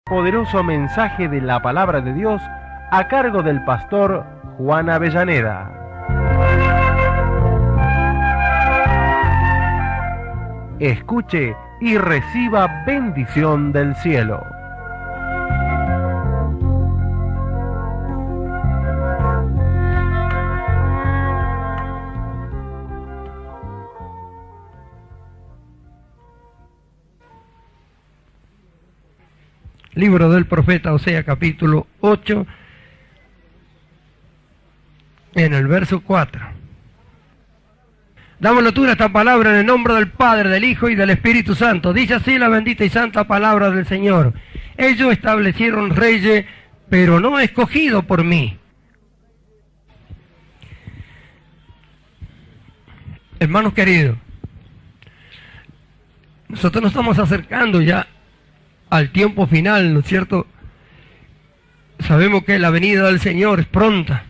Poderoso mensaje de la palabra de Dios a cargo del pastor Juan Avellaneda. Escuche y reciba bendición del cielo. Libro del profeta Oseas, capítulo 8, en el verso 4. Damos lectura a esta palabra en el nombre del Padre, del Hijo y del Espíritu Santo. Dice así la bendita y santa palabra del Señor. Ellos establecieron reyes, pero no escogido por mí. Hermanos queridos, nosotros nos estamos acercando ya al tiempo final, ¿no es cierto? Sabemos que la venida del Señor es pronta.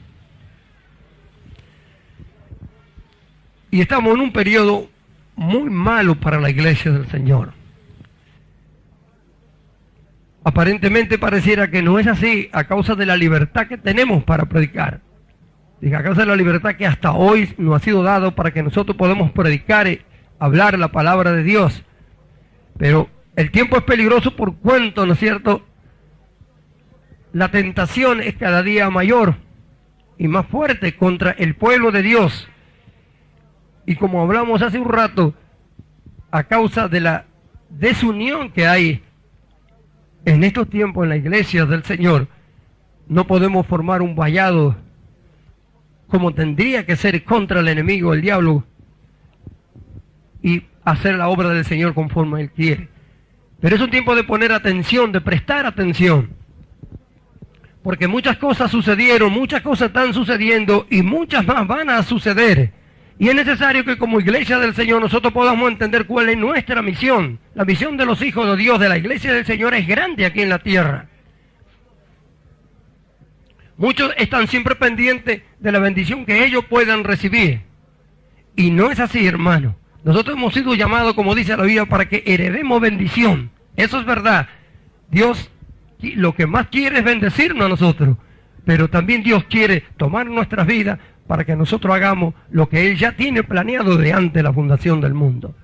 Y estamos en un periodo muy malo para la iglesia del Señor. Aparentemente pareciera que no es así a causa de la libertad que tenemos para predicar. Y a causa de la libertad que hasta hoy nos ha sido dado para que nosotros podamos predicar y hablar la palabra de Dios. Pero el tiempo es peligroso por cuanto, ¿no es cierto? La tentación es cada día mayor y más fuerte contra el pueblo de Dios. Y como hablamos hace un rato, a causa de la desunión que hay en estos tiempos en la iglesia del Señor, no podemos formar un vallado como tendría que ser contra el enemigo, el diablo, y hacer la obra del Señor conforme Él quiere. Pero es un tiempo de poner atención, de prestar atención. Porque muchas cosas sucedieron, muchas cosas están sucediendo y muchas más van a suceder. Y es necesario que como iglesia del Señor nosotros podamos entender cuál es nuestra misión. La misión de los hijos de Dios, de la iglesia del Señor, es grande aquí en la tierra. Muchos están siempre pendientes de la bendición que ellos puedan recibir. Y no es así, hermano. Nosotros hemos sido llamados, como dice la Biblia, para que heredemos bendición. Eso es verdad. Dios lo que más quiere es bendecirnos a nosotros. Pero también Dios quiere tomar nuestras vidas para que nosotros hagamos lo que Él ya tiene planeado de antes de la fundación del mundo.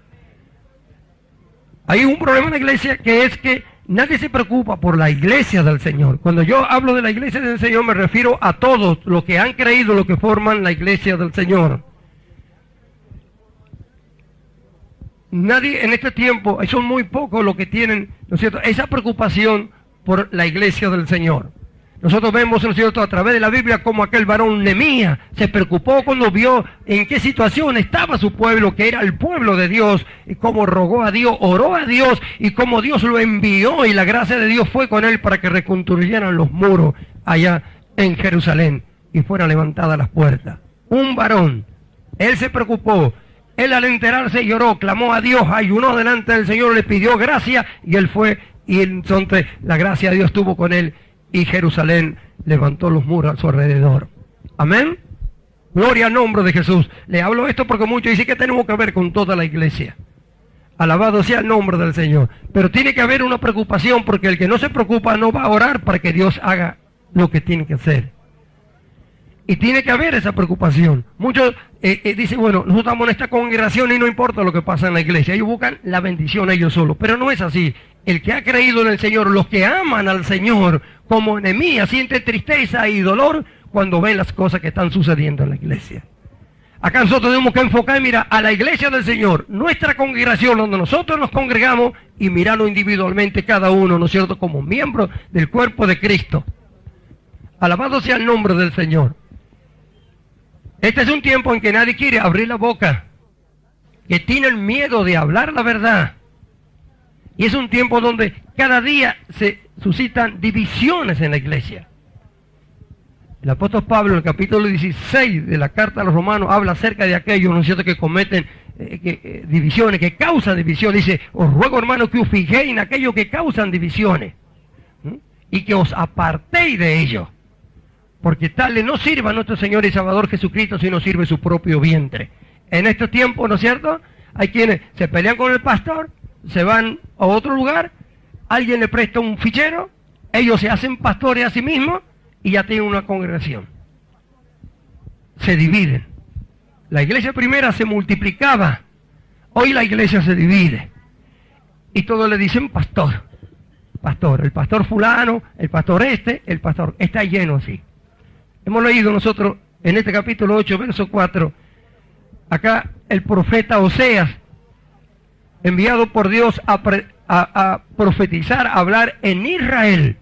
Hay un problema en la iglesia que es que nadie se preocupa por la iglesia del Señor. Cuando yo hablo de la iglesia del Señor me refiero a todos los que han creído, los que forman la iglesia del Señor. Nadie en este tiempo, son muy pocos los que tienen, ¿no es cierto?, esa preocupación por la iglesia del Señor. Nosotros vemos, ¿no es cierto?, a través de la Biblia como aquel varón Nehemías se preocupó cuando vio en qué situación estaba su pueblo, que era el pueblo de Dios, y cómo rogó a Dios, oró a Dios, y cómo Dios lo envió, y la gracia de Dios fue con él para que reconstruyeran los muros allá en Jerusalén, y fueran levantadas las puertas. Un varón, él se preocupó. Él al enterarse lloró, clamó a Dios, ayunó delante del Señor, le pidió gracia y él fue, y entonces la gracia de Dios estuvo con él y Jerusalén levantó los muros a su alrededor. Amén. Gloria al nombre de Jesús. Le hablo esto porque muchos dicen que tenemos que ver con toda la iglesia. Alabado sea el nombre del Señor. Pero tiene que haber una preocupación porque el que no se preocupa no va a orar para que Dios haga lo que tiene que hacer. Y tiene que haber esa preocupación. Muchos dicen, bueno, nosotros estamos en esta congregación y no importa lo que pasa en la iglesia. Ellos buscan la bendición ellos solos. Pero no es así. El que ha creído en el Señor, los que aman al Señor, como Nehemías, siente tristeza y dolor cuando ven las cosas que están sucediendo en la iglesia. Acá nosotros tenemos que enfocar, mira, a la iglesia del Señor, nuestra congregación, donde nosotros nos congregamos, y mirarlo individualmente cada uno, ¿no es cierto?, como miembro del cuerpo de Cristo. Alabado sea el nombre del Señor. Este es un tiempo en que nadie quiere abrir la boca, que tienen miedo de hablar la verdad. Y es un tiempo donde cada día se suscitan divisiones en la iglesia. El apóstol Pablo, en el capítulo 16 de la carta a los romanos, habla acerca de aquellos, ¿no es cierto?, que cometen divisiones, que causan divisiones. Dice, os ruego, hermanos, que os fijéis en aquellos que causan divisiones, y que os apartéis de ellos. Porque tal no sirva a nuestro Señor y Salvador Jesucristo, sino sirve su propio vientre. En estos tiempos, ¿no es cierto?, hay quienes se pelean con el pastor, se van a otro lugar, alguien le presta un fichero ellos se hacen pastores a sí mismos y ya tienen una congregación. Se dividen. La iglesia primera se multiplicaba, hoy la iglesia se divide. Y todos le dicen pastor, pastor, el pastor fulano, el pastor el pastor, está lleno así. Hemos leído nosotros en este capítulo 8, verso 4, acá el profeta Oseas, enviado por Dios a profetizar, a hablar en Israel.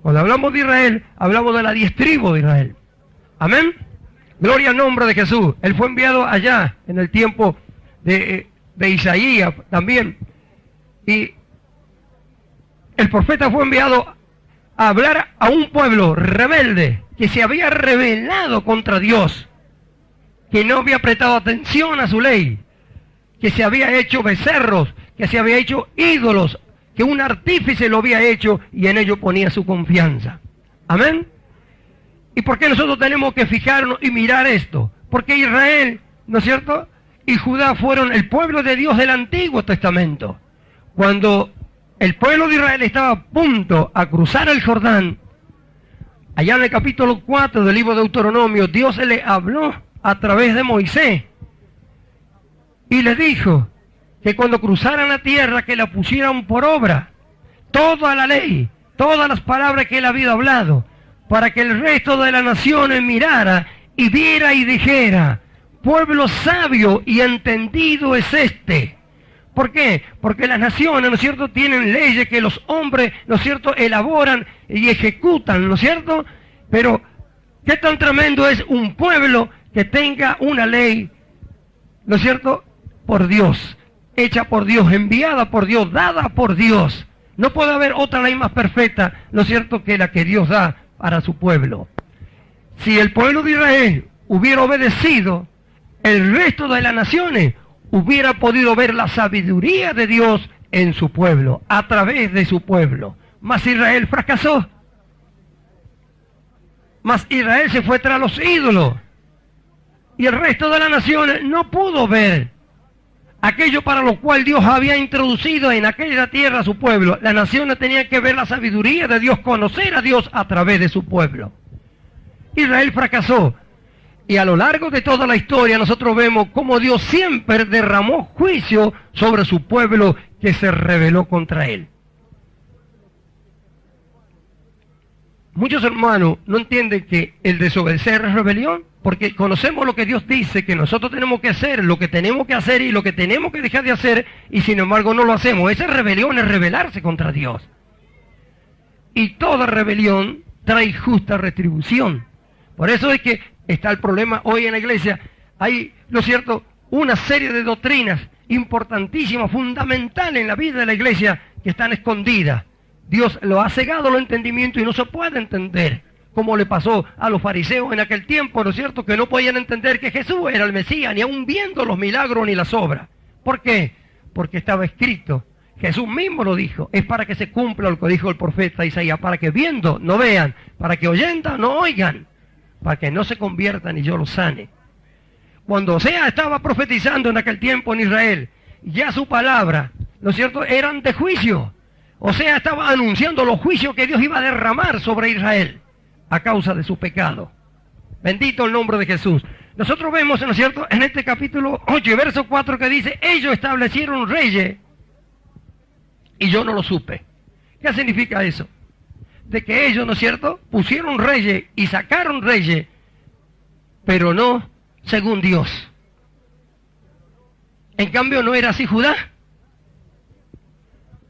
Cuando hablamos de Israel, hablamos de la 10 tribus de Israel. Amén. Gloria al nombre de Jesús. Él fue enviado allá en el tiempo de Isaías también. Y el profeta fue enviado a hablar a un pueblo rebelde que se había rebelado contra Dios, que no había prestado atención a su ley, que se había hecho becerros, que se había hecho ídolos, que un artífice lo había hecho y en ello ponía su confianza. Amén. ¿Y por qué nosotros tenemos que fijarnos y mirar esto? Porque Israel, ¿no es cierto?, y Judá fueron el pueblo de Dios del Antiguo Testamento. Cuando el pueblo de Israel estaba a punto a cruzar el Jordán, allá en el capítulo 4 del libro de Deuteronomio, Dios le habló a través de Moisés y le dijo que cuando cruzaran la tierra que la pusieran por obra, toda la ley, todas las palabras que él había hablado, para que el resto de las naciones mirara y viera y dijera, pueblo sabio y entendido es este. ¿Por qué? Porque las naciones, ¿no es cierto?, tienen leyes que los hombres, ¿no es cierto?, elaboran y ejecutan, ¿no es cierto? Pero, ¿qué tan tremendo es un pueblo que tenga una ley, ¿no es cierto?, por Dios, hecha por Dios, enviada por Dios, dada por Dios? No puede haber otra ley más perfecta, ¿no es cierto?, que la que Dios da para su pueblo. Si el pueblo de Israel hubiera obedecido, el resto de las naciones hubiera podido ver la sabiduría de Dios en su pueblo, a través de su pueblo. Mas Israel fracasó. Mas Israel se fue tras los ídolos. Y el resto de las naciones no pudo ver aquello para lo cual Dios había introducido en aquella tierra a su pueblo. Las naciones tenían que ver la sabiduría de Dios, conocer a Dios a través de su pueblo. Israel fracasó. Y a lo largo de toda la historia nosotros vemos cómo Dios siempre derramó juicio sobre su pueblo que se rebeló contra él. Muchos hermanos no entienden que el desobedecer es rebelión, porque conocemos lo que Dios dice, que nosotros tenemos que hacer, lo que tenemos que hacer y lo que tenemos que dejar de hacer, y sin embargo no lo hacemos. Esa rebelión es rebelarse contra Dios. Y toda rebelión trae justa retribución. Por eso es que está el problema hoy en la iglesia. Hay, ¿no es cierto?, una serie de doctrinas importantísimas, fundamentales en la vida de la iglesia, que están escondidas. Dios lo ha cegado los entendimientos y no se puede entender, como le pasó a los fariseos en aquel tiempo, ¿no es cierto?, que no podían entender que Jesús era el Mesías, ni aun viendo los milagros ni las obras. ¿Por qué? Porque estaba escrito. Jesús mismo lo dijo, es para que se cumpla lo que dijo el profeta Isaías, para que viendo no vean, para que oyendo no oigan, para que no se conviertan y yo los sane. Cuando Oseas estaba profetizando en aquel tiempo en Israel, ya su palabra, ¿no es cierto?, eran de juicio. Oseas estaba anunciando los juicios que Dios iba a derramar sobre Israel a causa de su pecado. Bendito el nombre de Jesús. Nosotros vemos, ¿no es cierto?, en este capítulo 8, verso 4, que dice, ellos establecieron reyes y yo no lo supe. ¿Qué significa eso? De que ellos, ¿no es cierto?, pusieron reyes y sacaron reyes, pero no según Dios. En cambio, no era así Judá.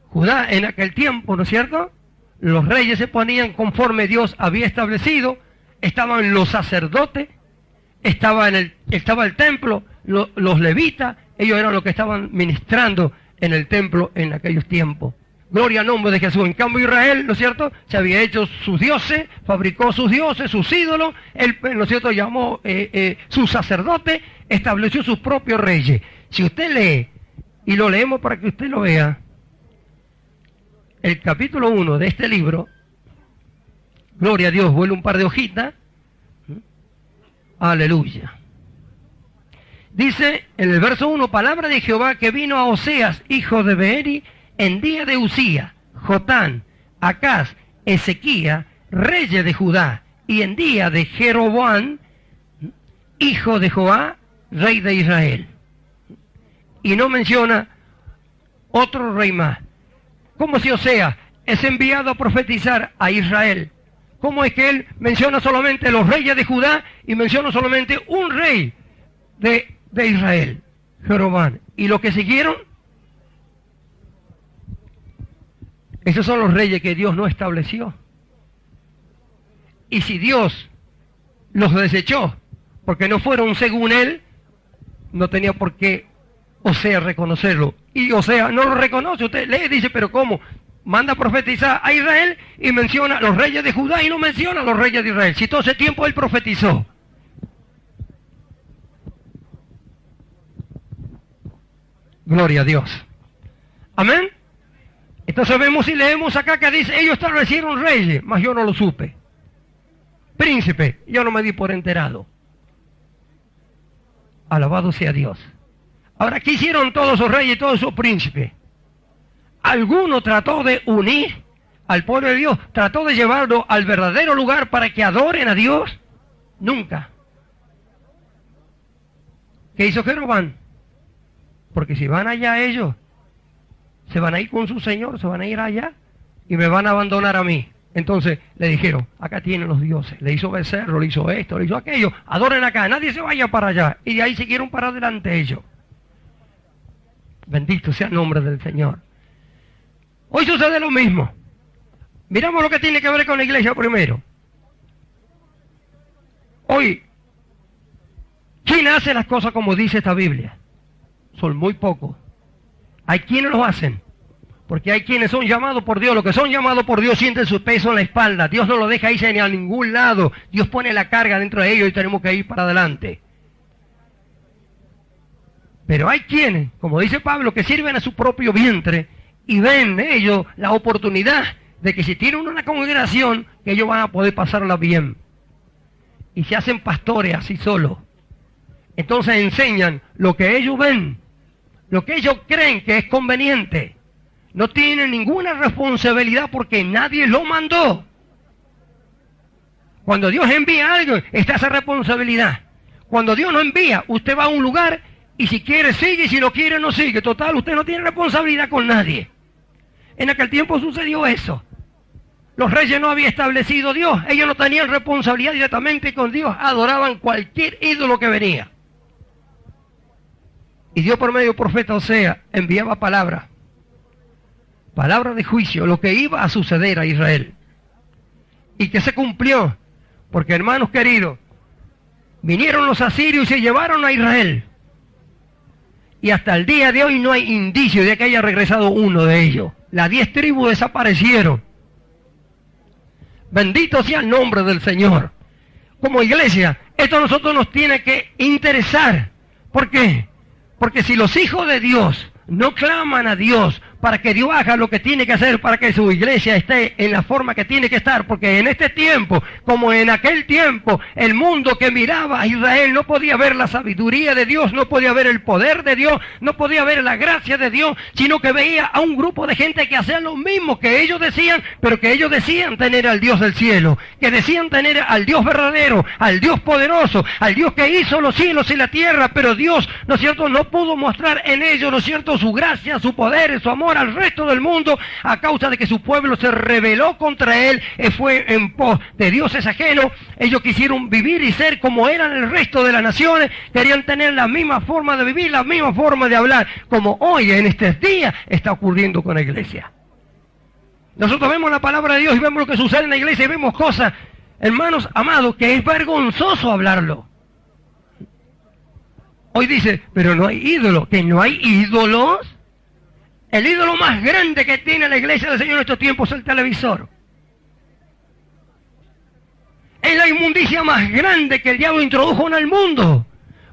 Judá en aquel tiempo, ¿no es cierto?, los reyes se ponían conforme Dios había establecido, estaban los sacerdotes, estaba el templo, los levitas, ellos eran los que estaban ministrando en el templo en aquellos tiempos. Gloria al nombre de Jesús. En cambio Israel, ¿no es cierto?, se había hecho sus dioses, fabricó sus dioses, sus ídolos, él, ¿no es cierto?, llamó sus sacerdotes, estableció sus propios reyes. Si usted lee, y lo leemos para que usted lo vea, el capítulo 1 de este libro, gloria a Dios, vuelve un par de hojitas, aleluya. Dice en el verso 1, palabra de Jehová que vino a Oseas, hijo de Beeri, en día de Usía, Jotán, Acaz, Ezequías, reyes de Judá, y en día de Jeroboam, hijo de Joá, rey de Israel. Y no menciona otro rey más. Como si Oseas es enviado a profetizar a Israel. ¿Cómo es que él menciona solamente los reyes de Judá y menciona solamente un rey de Israel, Jeroboam? ¿Y los que siguieron? Esos son los reyes que Dios no estableció. Y si Dios los desechó, porque no fueron según él, no tenía por qué Oseas reconocerlo. Y Oseas no lo reconoce. Usted lee y dice, pero ¿cómo? Manda a profetizar a Israel y menciona a los reyes de Judá y no menciona a los reyes de Israel. Si todo ese tiempo él profetizó. Gloria a Dios. Amén. Entonces vemos y leemos acá que dice, ellos establecieron reyes, mas yo no lo supe. Príncipe, yo no me di por enterado. Alabado sea Dios. Ahora, ¿qué hicieron todos esos reyes y todos esos príncipes? ¿Alguno trató de unir al pueblo de Dios? ¿Trató de llevarlo al verdadero lugar para que adoren a Dios? Nunca. ¿Qué hizo Jeroboam? Porque si van allá ellos, se van a ir con su señor, se van a ir allá y me van a abandonar a mí. Entonces le dijeron, acá tienen los dioses. Le hizo becerro, le hizo esto, le hizo aquello. Adoren acá, nadie se vaya para allá. Y de ahí siguieron para adelante ellos. Bendito sea el nombre del Señor. Hoy sucede lo mismo. Miramos lo que tiene que ver con la iglesia primero. Hoy, ¿quién hace las cosas como dice esta Biblia? Son muy pocos. Hay quienes lo hacen. Porque hay quienes son llamados por Dios. Los que son llamados por Dios sienten su peso en la espalda. Dios no lo deja irse ni a ningún lado. Dios pone la carga dentro de ellos y tenemos que ir para adelante. Pero hay quienes, como dice Pablo, que sirven a su propio vientre y ven ellos la oportunidad de que si tienen una congregación, que ellos van a poder pasarla bien. Y se hacen pastores así solos. Entonces enseñan lo que ellos ven, lo que ellos creen que es conveniente. No tienen ninguna responsabilidad porque nadie lo mandó. Cuando Dios envía algo, está esa responsabilidad. Cuando Dios no envía, usted va a un lugar y si quiere sigue y si no quiere no sigue. Total, usted no tiene responsabilidad con nadie. En aquel tiempo sucedió eso. Los reyes no habían establecido Dios. Ellos no tenían responsabilidad directamente con Dios. Adoraban cualquier ídolo que venía. Y Dios por medio del profeta Oseas enviaba palabras de juicio, lo que iba a suceder a Israel. Y que se cumplió, porque hermanos queridos, vinieron los asirios y se llevaron a Israel. Y hasta el día de hoy no hay indicio de que haya regresado uno de ellos. Las 10 tribus desaparecieron. Bendito sea el nombre del Señor. Como iglesia, esto a nosotros nos tiene que interesar. ¿Por qué? Porque si los hijos de Dios no claman a Dios para que Dios haga lo que tiene que hacer para que su iglesia esté en la forma que tiene que estar, porque en este tiempo, como en aquel tiempo, el mundo que miraba a Israel no podía ver la sabiduría de Dios, no podía ver el poder de Dios, no podía ver la gracia de Dios, sino que veía a un grupo de gente que hacían lo mismo que ellos decían, pero que ellos decían tener al Dios del cielo, que decían tener al Dios verdadero, al Dios poderoso, al Dios que hizo los cielos y la tierra, pero Dios, ¿no es cierto?, no pudo mostrar en ellos, ¿no es cierto?, su gracia, su poder, su amor al resto del mundo, a causa de que su pueblo se rebeló contra él, fue en pos de dioses ajenos. Ellos quisieron vivir y ser como eran el resto de las naciones, querían tener la misma forma de vivir, la misma forma de hablar, como hoy en estos días está ocurriendo con la iglesia. Nosotros vemos la palabra de Dios y vemos lo que sucede en la iglesia y vemos cosas, hermanos amados, que es vergonzoso hablarlo. Hoy dice, pero no hay ídolos, que no hay ídolos. El ídolo más grande que tiene la iglesia del Señor en estos tiempos es el televisor. Es la inmundicia más grande que el diablo introdujo en el mundo.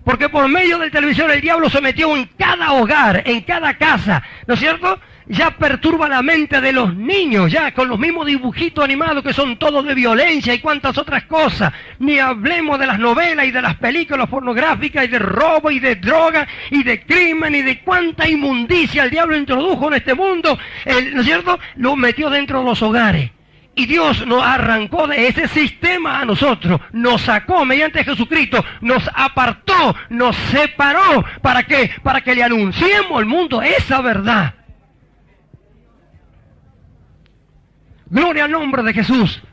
Porque por medio del televisor el diablo se metió en cada hogar, en cada casa, ¿no es cierto? Ya perturba la mente de los niños, ya con los mismos dibujitos animados que son todos de violencia y cuantas otras cosas. Ni hablemos de las novelas y de las películas pornográficas y de robo y de droga y de crimen y de cuánta inmundicia el diablo introdujo en este mundo, ¿no es cierto? Lo metió dentro de los hogares. Y Dios nos arrancó de ese sistema a nosotros, nos sacó mediante Jesucristo, nos apartó, nos separó. ¿Para qué? Para que le anunciemos al mundo esa verdad. Gloria al nombre de Jesús.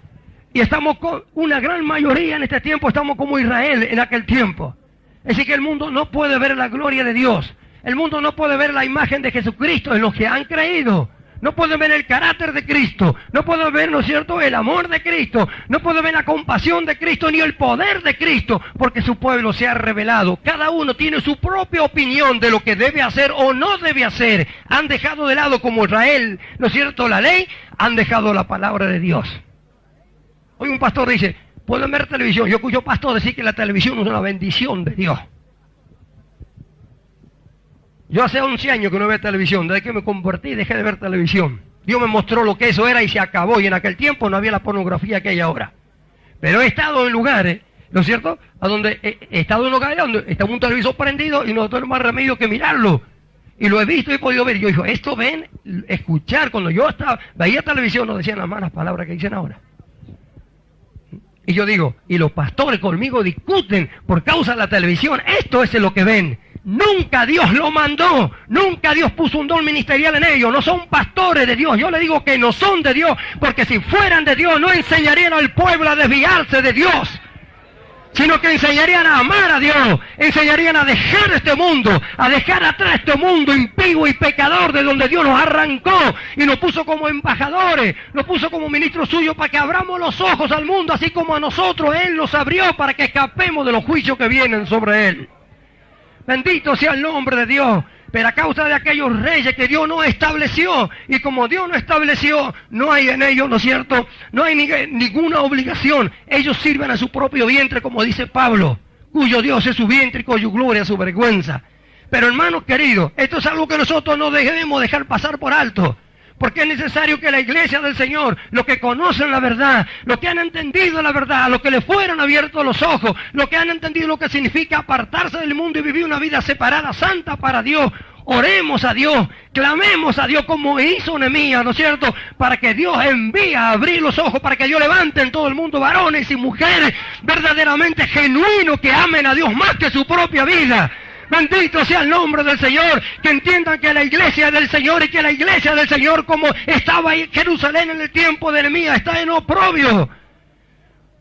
Y estamos con una gran mayoría en este tiempo, estamos como Israel en aquel tiempo. Es decir, que el mundo no puede ver la gloria de Dios. El mundo no puede ver la imagen de Jesucristo en los que han creído. No puede ver el carácter de Cristo, no puede ver, ¿no es cierto?, el amor de Cristo, no puede ver la compasión de Cristo, ni el poder de Cristo, porque su pueblo se ha revelado. Cada uno tiene su propia opinión de lo que debe hacer o no debe hacer. Han dejado de lado, como Israel, ¿no es cierto?, la ley, han dejado la palabra de Dios. Hoy un pastor dice, ¿pueden ver televisión? Yo escucho pastor decir que la televisión es una bendición de Dios. Yo hace 11 años que no veo televisión, desde que me convertí dejé de ver televisión. Dios me mostró lo que eso era y se acabó, y en aquel tiempo no había la pornografía que hay ahora. Pero he estado en lugares, ¿no es cierto?, a donde he estado en lugares donde está un televisor prendido y no tengo más remedio que mirarlo. Y lo he visto y he podido ver. Yo digo, esto ven, escuchar, cuando yo veía televisión no decían las malas palabras que dicen ahora. Y yo digo, y los pastores conmigo discuten por causa de la televisión, esto es lo que ven. Nunca Dios lo mandó, nunca Dios puso un don ministerial en ellos, no son pastores de Dios. Yo le digo que no son de Dios, porque si fueran de Dios no enseñarían al pueblo a desviarse de Dios, sino que enseñarían a amar a Dios, enseñarían a dejar este mundo, a dejar atrás este mundo impío y pecador de donde Dios nos arrancó y nos puso como embajadores, nos puso como ministros suyos para que abramos los ojos al mundo, así como a nosotros Él nos abrió para que escapemos de los juicios que vienen sobre Él. Bendito sea el nombre de Dios. Pero a causa de aquellos reyes que Dios no estableció, y como Dios no estableció, no hay en ellos, ¿no es cierto?, no hay ninguna obligación. Ellos sirven a su propio vientre, como dice Pablo, cuyo Dios es su vientre y cuya gloria es su vergüenza. Pero hermanos queridos, esto es algo que nosotros no debemos dejar pasar por alto. Porque es necesario que la iglesia del Señor, los que conocen la verdad, los que han entendido la verdad, los que le fueron abiertos los ojos, los que han entendido lo que significa apartarse del mundo y vivir una vida separada, santa para Dios, oremos a Dios, clamemos a Dios como hizo Nehemías, ¿no es cierto?, para que Dios envíe a abrir los ojos, para que Dios levante en todo el mundo varones y mujeres verdaderamente genuinos que amen a Dios más que su propia vida. Bendito sea el nombre del Señor, que entiendan que la iglesia del Señor y que la iglesia del Señor, como estaba ahí en Jerusalén en el tiempo de Nehemías, está en oprobio.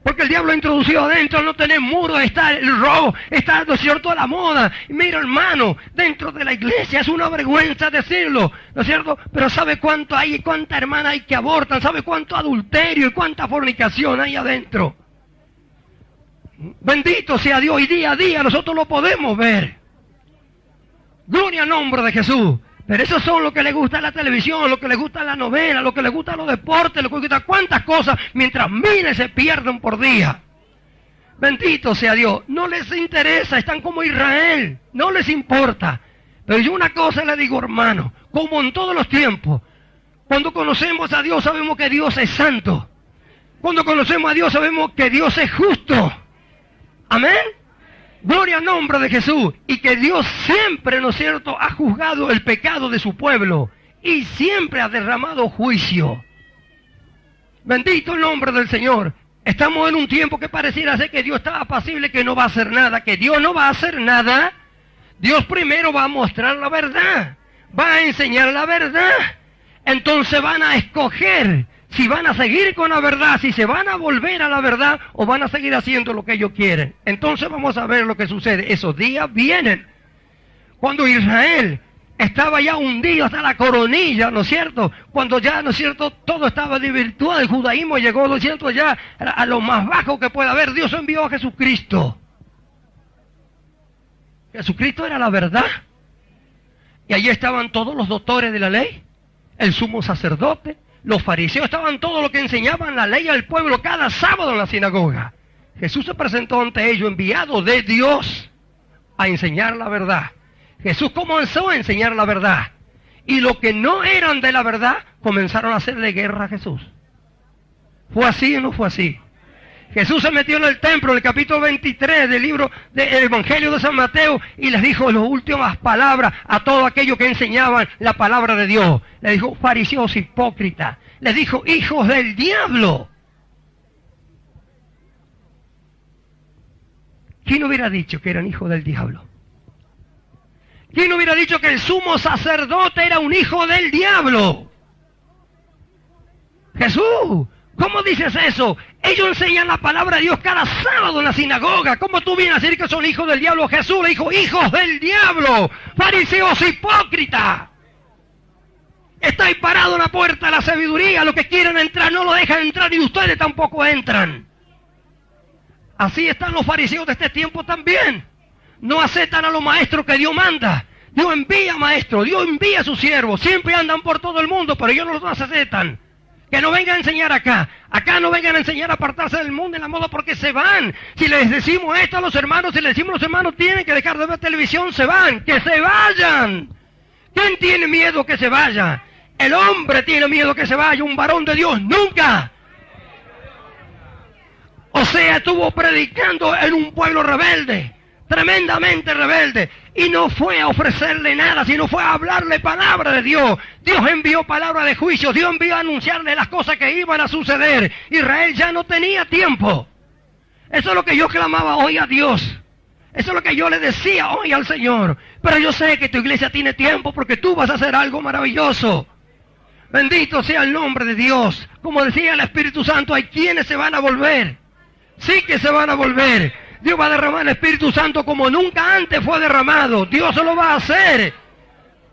Porque el diablo ha introducido adentro, no tener muros, está el robo, está, ¿no es cierto?, a la moda. Y mira, hermano, dentro de la iglesia es una vergüenza decirlo, ¿no es cierto? Pero ¿sabe cuánto hay y cuántas hermanas hay que abortan? ¿Sabe cuánto adulterio y cuánta fornicación hay adentro? Bendito sea Dios, y día a día nosotros lo podemos ver. Gloria al nombre de Jesús. Pero esos son lo que les gusta la televisión, lo que les gusta la novela, lo que les gusta los deportes, lo que les gusta cuántas cosas, mientras miles se pierden por día. Bendito sea Dios. No les interesa, están como Israel, no les importa. Pero yo una cosa le digo, hermano, como en todos los tiempos, cuando conocemos a Dios sabemos que Dios es santo. Cuando conocemos a Dios sabemos que Dios es justo. Amén. Gloria al nombre de Jesús. Y que Dios siempre, ¿no es cierto?, ha juzgado el pecado de su pueblo y siempre ha derramado juicio. Bendito el nombre del Señor. Estamos en un tiempo que pareciera ser que Dios está apacible, que no va a hacer nada, que Dios no va a hacer nada. Dios primero va a mostrar la verdad, va a enseñar la verdad. Entonces van a escoger si van a seguir con la verdad, si se van a volver a la verdad o van a seguir haciendo lo que ellos quieren. Entonces vamos a ver lo que sucede. Esos días vienen. Cuando Israel estaba ya hundido hasta la coronilla, ¿no es cierto? Cuando ya, ¿no es cierto?, todo estaba desvirtuado, el judaísmo llegó, ¿no es cierto?, ya a lo más bajo que pueda haber. Dios envió a Jesucristo. Jesucristo era la verdad. Y allí estaban todos los doctores de la ley, el sumo sacerdote, los fariseos, estaban todos los que enseñaban la ley al pueblo cada sábado en la sinagoga. Jesús se presentó ante ellos, enviado de Dios a enseñar la verdad. Jesús comenzó a enseñar la verdad. Y los que no eran de la verdad comenzaron a hacerle guerra a Jesús. ¿Fue así o no fue así? Jesús se metió en el templo, en el capítulo 23 del libro del Evangelio de San Mateo, y les dijo las últimas palabras a todos aquellos que enseñaban la palabra de Dios. Le dijo, fariseos hipócritas, les dijo hijos del diablo. ¿Quién hubiera dicho que eran hijos del diablo? ¿Quién hubiera dicho que el sumo sacerdote era un hijo del diablo? Jesús, ¿cómo dices eso? Ellos enseñan la palabra de Dios cada sábado en la sinagoga. ¿Cómo tú vienes a decir que son hijos del diablo? Jesús le dijo, hijos del diablo, fariseos hipócritas. Estáis parados en la puerta de la sabiduría, los que quieren entrar no lo dejan entrar y ustedes tampoco entran. Así están los fariseos de este tiempo también. No aceptan a los maestros que Dios manda. Dios envía maestros, Dios envía a sus siervos. Siempre andan por todo el mundo, pero ellos no los aceptan. Que no vengan a enseñar acá. Acá no vengan a enseñar a apartarse del mundo en la moda porque se van. Si les decimos esto a los hermanos, si les decimos a los hermanos tienen que dejar de ver televisión, se van. ¡Que se vayan! ¿Quién tiene miedo que se vaya? El hombre tiene miedo que se vaya, un varón de Dios nunca. O sea, estuvo predicando en un pueblo rebelde, tremendamente rebelde, y no fue a ofrecerle nada, sino fue a hablarle palabra de Dios. Dios envió palabra de juicio, Dios envió a anunciarle las cosas que iban a suceder. Israel ya no tenía tiempo. Eso es lo que yo clamaba hoy a Dios. Eso es lo que yo le decía hoy al Señor. Pero yo sé que tu iglesia tiene tiempo porque tú vas a hacer algo maravilloso. Bendito sea el nombre de Dios. Como decía el Espíritu Santo, hay quienes se van a volver. Sí que se van a volver. Dios va a derramar el Espíritu Santo como nunca antes fue derramado. Dios se lo va a hacer.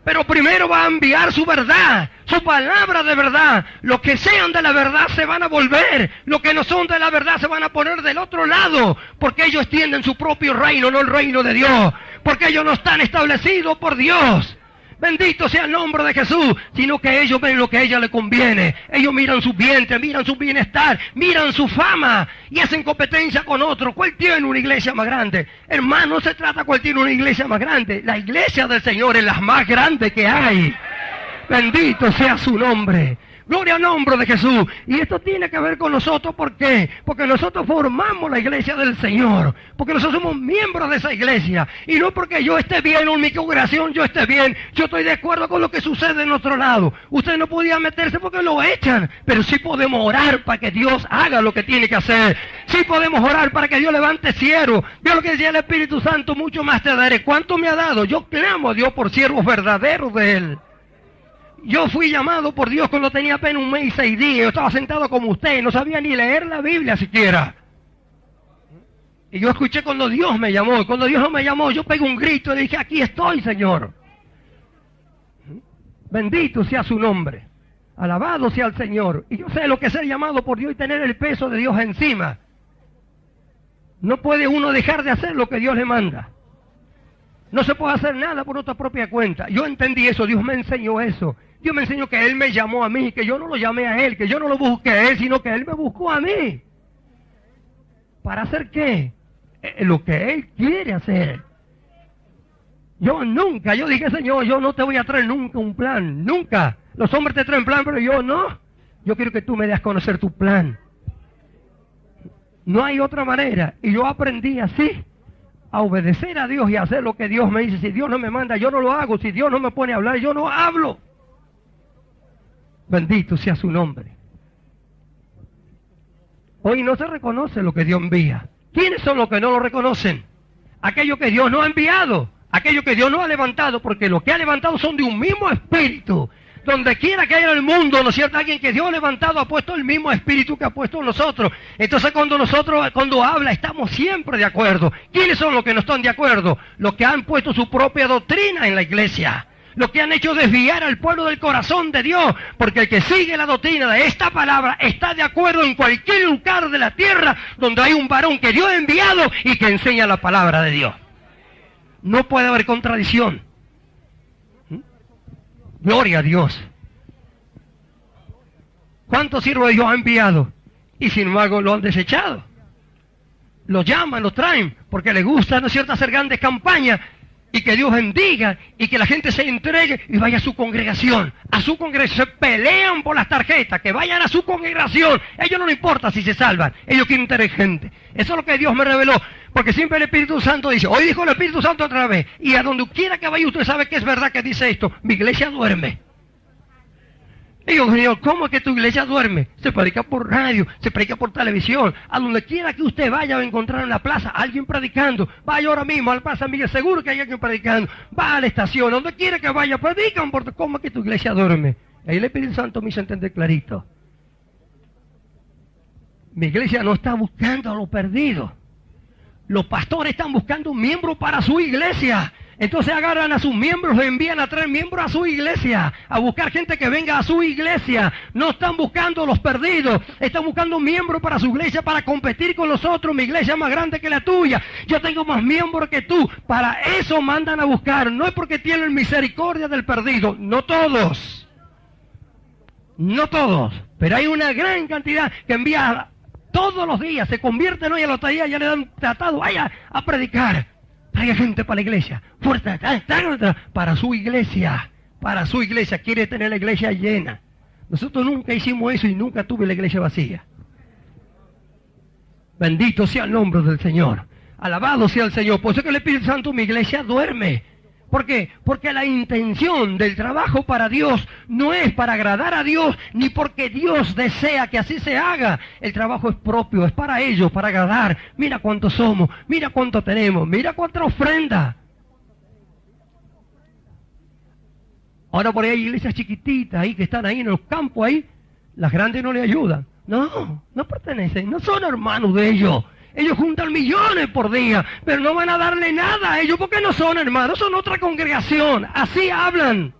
Pero primero va a enviar su verdad, su palabra de verdad. Los que sean de la verdad se van a volver. Los que no son de la verdad se van a poner del otro lado. Porque ellos tienen su propio reino, no el reino de Dios. Porque ellos no están establecidos por Dios. Bendito sea el nombre de Jesús, sino que ellos ven lo que a ella le conviene. Ellos miran su vientre, miran su bienestar, miran su fama y hacen competencia con otros. ¿Cuál tiene una iglesia más grande? Hermano, no se trata cuál tiene una iglesia más grande. La iglesia del Señor es la más grande que hay. Bendito sea su nombre. Gloria al nombre de Jesús. Y esto tiene que ver con nosotros. ¿Por qué? Porque nosotros formamos la iglesia del Señor. Porque nosotros somos miembros de esa iglesia. Y no porque yo esté bien o en mi congregación yo esté bien. Yo estoy de acuerdo con lo que sucede en otro lado. Usted no podía meterse porque lo echan. Pero sí podemos orar para que Dios haga lo que tiene que hacer. Sí podemos orar para que Dios levante siervos. Dios lo que decía el Espíritu Santo, mucho más te daré. ¿Cuánto me ha dado? Yo clamo a Dios por siervos verdaderos de Él. Yo fui llamado por Dios cuando tenía apenas 1 mes y 6 días. Yo estaba sentado como usted, no sabía ni leer la Biblia siquiera. Y yo escuché cuando Dios me llamó. Cuando Dios me llamó, yo pegué un grito y le dije, aquí estoy, Señor. Bendito sea su nombre. Alabado sea el Señor. Y yo sé lo que es ser llamado por Dios y tener el peso de Dios encima. No puede uno dejar de hacer lo que Dios le manda. No se puede hacer nada por nuestra propia cuenta. Yo entendí eso, Dios me enseñó eso. Dios me enseñó que Él me llamó a mí, que yo no lo llamé a Él, que yo no lo busqué a Él, sino que Él me buscó a mí. ¿Para hacer qué? Lo que Él quiere hacer. Yo dije, Señor, yo no te voy a traer nunca un plan, nunca. Los hombres te traen plan, pero yo no. Yo quiero que tú me des a conocer tu plan. No hay otra manera. Y yo aprendí así, a obedecer a Dios y a hacer lo que Dios me dice. Si Dios no me manda, yo no lo hago. Si Dios no me pone a hablar, yo no hablo. Bendito sea su nombre. Hoy no se reconoce lo que Dios envía. ¿Quiénes son los que no lo reconocen? Aquellos que Dios no ha enviado, aquellos que Dios no ha levantado, porque los que ha levantado son de un mismo espíritu. Donde quiera que haya en el mundo, ¿no es cierto? Alguien que Dios ha levantado ha puesto el mismo espíritu que ha puesto en nosotros. Entonces cuando habla, estamos siempre de acuerdo. ¿Quiénes son los que no están de acuerdo? Los que han puesto su propia doctrina en la iglesia. Los que han hecho desviar al pueblo del corazón de Dios. Porque el que sigue la doctrina de esta palabra está de acuerdo en cualquier lugar de la tierra donde hay un varón que Dios ha enviado y que enseña la palabra de Dios. No puede haber contradicción. Gloria a Dios. ¿Cuántos siervos de Dios ha enviado? Y sin embargo lo han desechado. Los llaman, los traen, porque les gusta, ¿no es cierto?, hacer grandes campañas y que Dios bendiga y que la gente se entregue y vaya a su congregación. A su congregación. Se pelean por las tarjetas, que vayan a su congregación. A ellos no les importa si se salvan. Ellos quieren tener gente. Eso es lo que Dios me reveló. Porque siempre el Espíritu Santo dice, hoy dijo el Espíritu Santo otra vez, y a donde quiera que vaya usted sabe que es verdad que dice esto, mi iglesia duerme. Y digo, Señor, ¿cómo es que tu iglesia duerme? Se predica por radio, se predica por televisión. A donde quiera que usted vaya va a encontrar en la plaza a alguien predicando. Vaya ahora mismo a la Plaza Miguel, seguro que hay alguien predicando. Va a la estación, a donde quiera que vaya, predican. ¿Cómo es que tu iglesia duerme? Ahí el Espíritu Santo me hizo entender clarito. Mi iglesia no está buscando a los perdidos. Los pastores están buscando un miembro para su iglesia. Entonces agarran a sus miembros, los envían a traer miembros a su iglesia, a buscar gente que venga a su iglesia. No están buscando los perdidos, están buscando miembros para su iglesia para competir con los otros. Mi iglesia es más grande que la tuya, yo tengo más miembros que tú. Para eso mandan a buscar, no es porque tienen misericordia del perdido, no todos. No todos, pero hay una gran cantidad que envía todos los días, se convierten hoy a los días, ya le dan tratado, vaya a predicar. Traiga gente para la iglesia, fuerza, para su iglesia, quiere tener la iglesia llena. Nosotros nunca hicimos eso y nunca tuve la iglesia vacía. Bendito sea el nombre del Señor, alabado sea el Señor. Por eso que el Espíritu Santo, mi iglesia duerme. ¿Por qué? Porque la intención del trabajo para Dios no es para agradar a Dios, ni porque Dios desea que así se haga. El trabajo es propio, es para ellos, para agradar. Mira cuántos somos, mira cuánto tenemos, mira cuánta ofrenda. Ahora por ahí hay iglesias chiquititas ahí que están ahí en los campos ahí, las grandes no le ayudan. No, no pertenecen, no son hermanos de ellos. Ellos juntan millones por día, pero no van a darle nada a ellos porque no son hermanos, son otra congregación. Así hablan.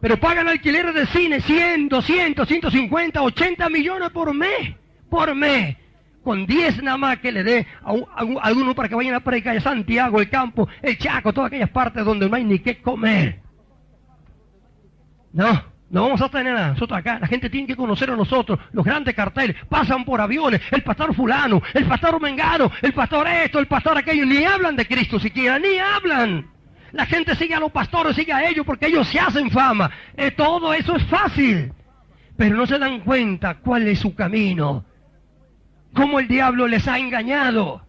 Pero pagan alquileres de cine 100, 200, 150, 80 millones por mes. Por mes. Con 10 nada más que le dé a alguno para que vayan a predicar a Santiago, el campo, el Chaco, todas aquellas partes donde no hay ni qué comer. No vamos a tener nada. Nosotros acá, la gente tiene que conocer a nosotros, los grandes carteles, pasan por aviones, el pastor fulano, el pastor mengano, el pastor esto, el pastor aquello, ni hablan de Cristo siquiera, ni hablan. La gente sigue a los pastores, sigue a ellos porque ellos se hacen fama. Todo eso es fácil, pero no se dan cuenta cuál es su camino, cómo el diablo les ha engañado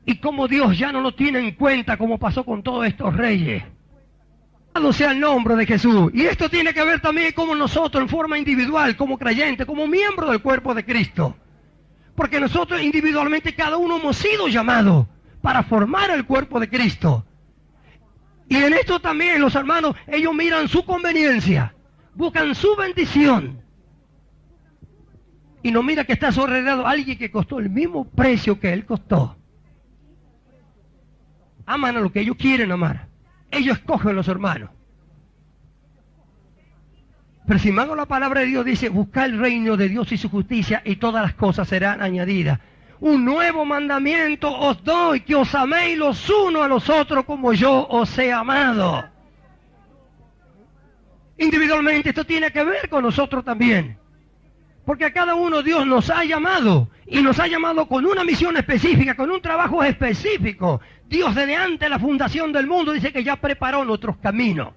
y cómo Dios ya no lo tiene en cuenta, como pasó con todos estos reyes. Alabado sea el nombre de Jesús. Y esto tiene que ver también con nosotros en forma individual, como creyentes, como miembros del cuerpo de Cristo. Porque nosotros individualmente cada uno hemos sido llamados para formar el cuerpo de Cristo. Y en esto también los hermanos, ellos miran su conveniencia, buscan su bendición. Y no mira que está rodeado alguien que costó el mismo precio que él costó. Aman a lo que ellos quieren amar. Ellos escogen los hermanos. Pero sin embargo la palabra de Dios dice, buscad el reino de Dios y su justicia y todas las cosas serán añadidas. Un nuevo mandamiento os doy, que os améis los unos a los otros como yo os he amado. Individualmente esto tiene que ver con nosotros también. Porque a cada uno Dios nos ha llamado, y nos ha llamado con una misión específica, con un trabajo específico. Dios desde antes de la fundación del mundo dice que ya preparó nuestros caminos.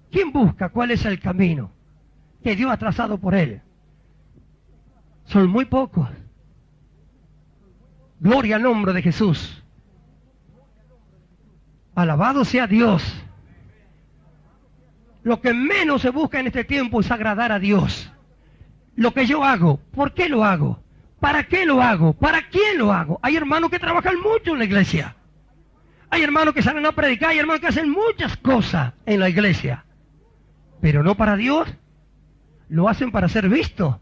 ¿Quién busca cuál es el camino que Dios ha trazado por él? Son muy pocos. Gloria al nombre de Jesús. Alabado sea Dios. Lo que menos se busca en este tiempo es agradar a Dios. Lo que yo hago, ¿por qué lo hago? ¿Para qué lo hago? ¿Para quién lo hago? Hay hermanos que trabajan mucho en la iglesia. Hay hermanos que salen a predicar, hay hermanos que hacen muchas cosas en la iglesia. Pero no para Dios. Lo hacen para ser vistos.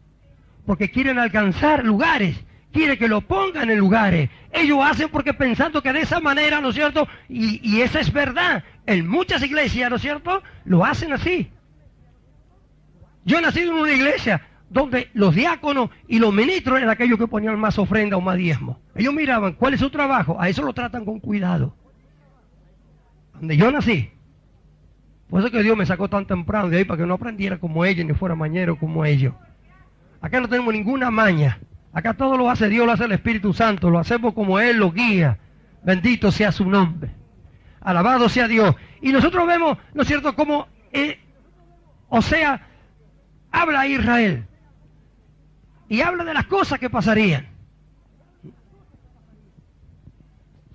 Porque quieren alcanzar lugares. Quieren que lo pongan en lugares. Ellos hacen porque pensando que de esa manera, ¿no es cierto? Y esa es verdad. En muchas iglesias, ¿no es cierto? Lo hacen así. Yo he nacido en una iglesia donde los diáconos y los ministros eran aquellos que ponían más ofrenda o más diezmo. Ellos miraban cuál es su trabajo, a eso lo tratan con cuidado. Donde yo nací. Por eso que Dios me sacó tan temprano de ahí, para que no aprendiera como ellos, ni fuera mañero como ellos. Acá no tenemos ninguna maña. Acá todo lo hace Dios, lo hace el Espíritu Santo, lo hacemos como Él lo guía. Bendito sea su nombre. Alabado sea Dios. Y nosotros vemos, ¿no es cierto?, cómo Osea habla a Israel. Y habla de las cosas que pasarían.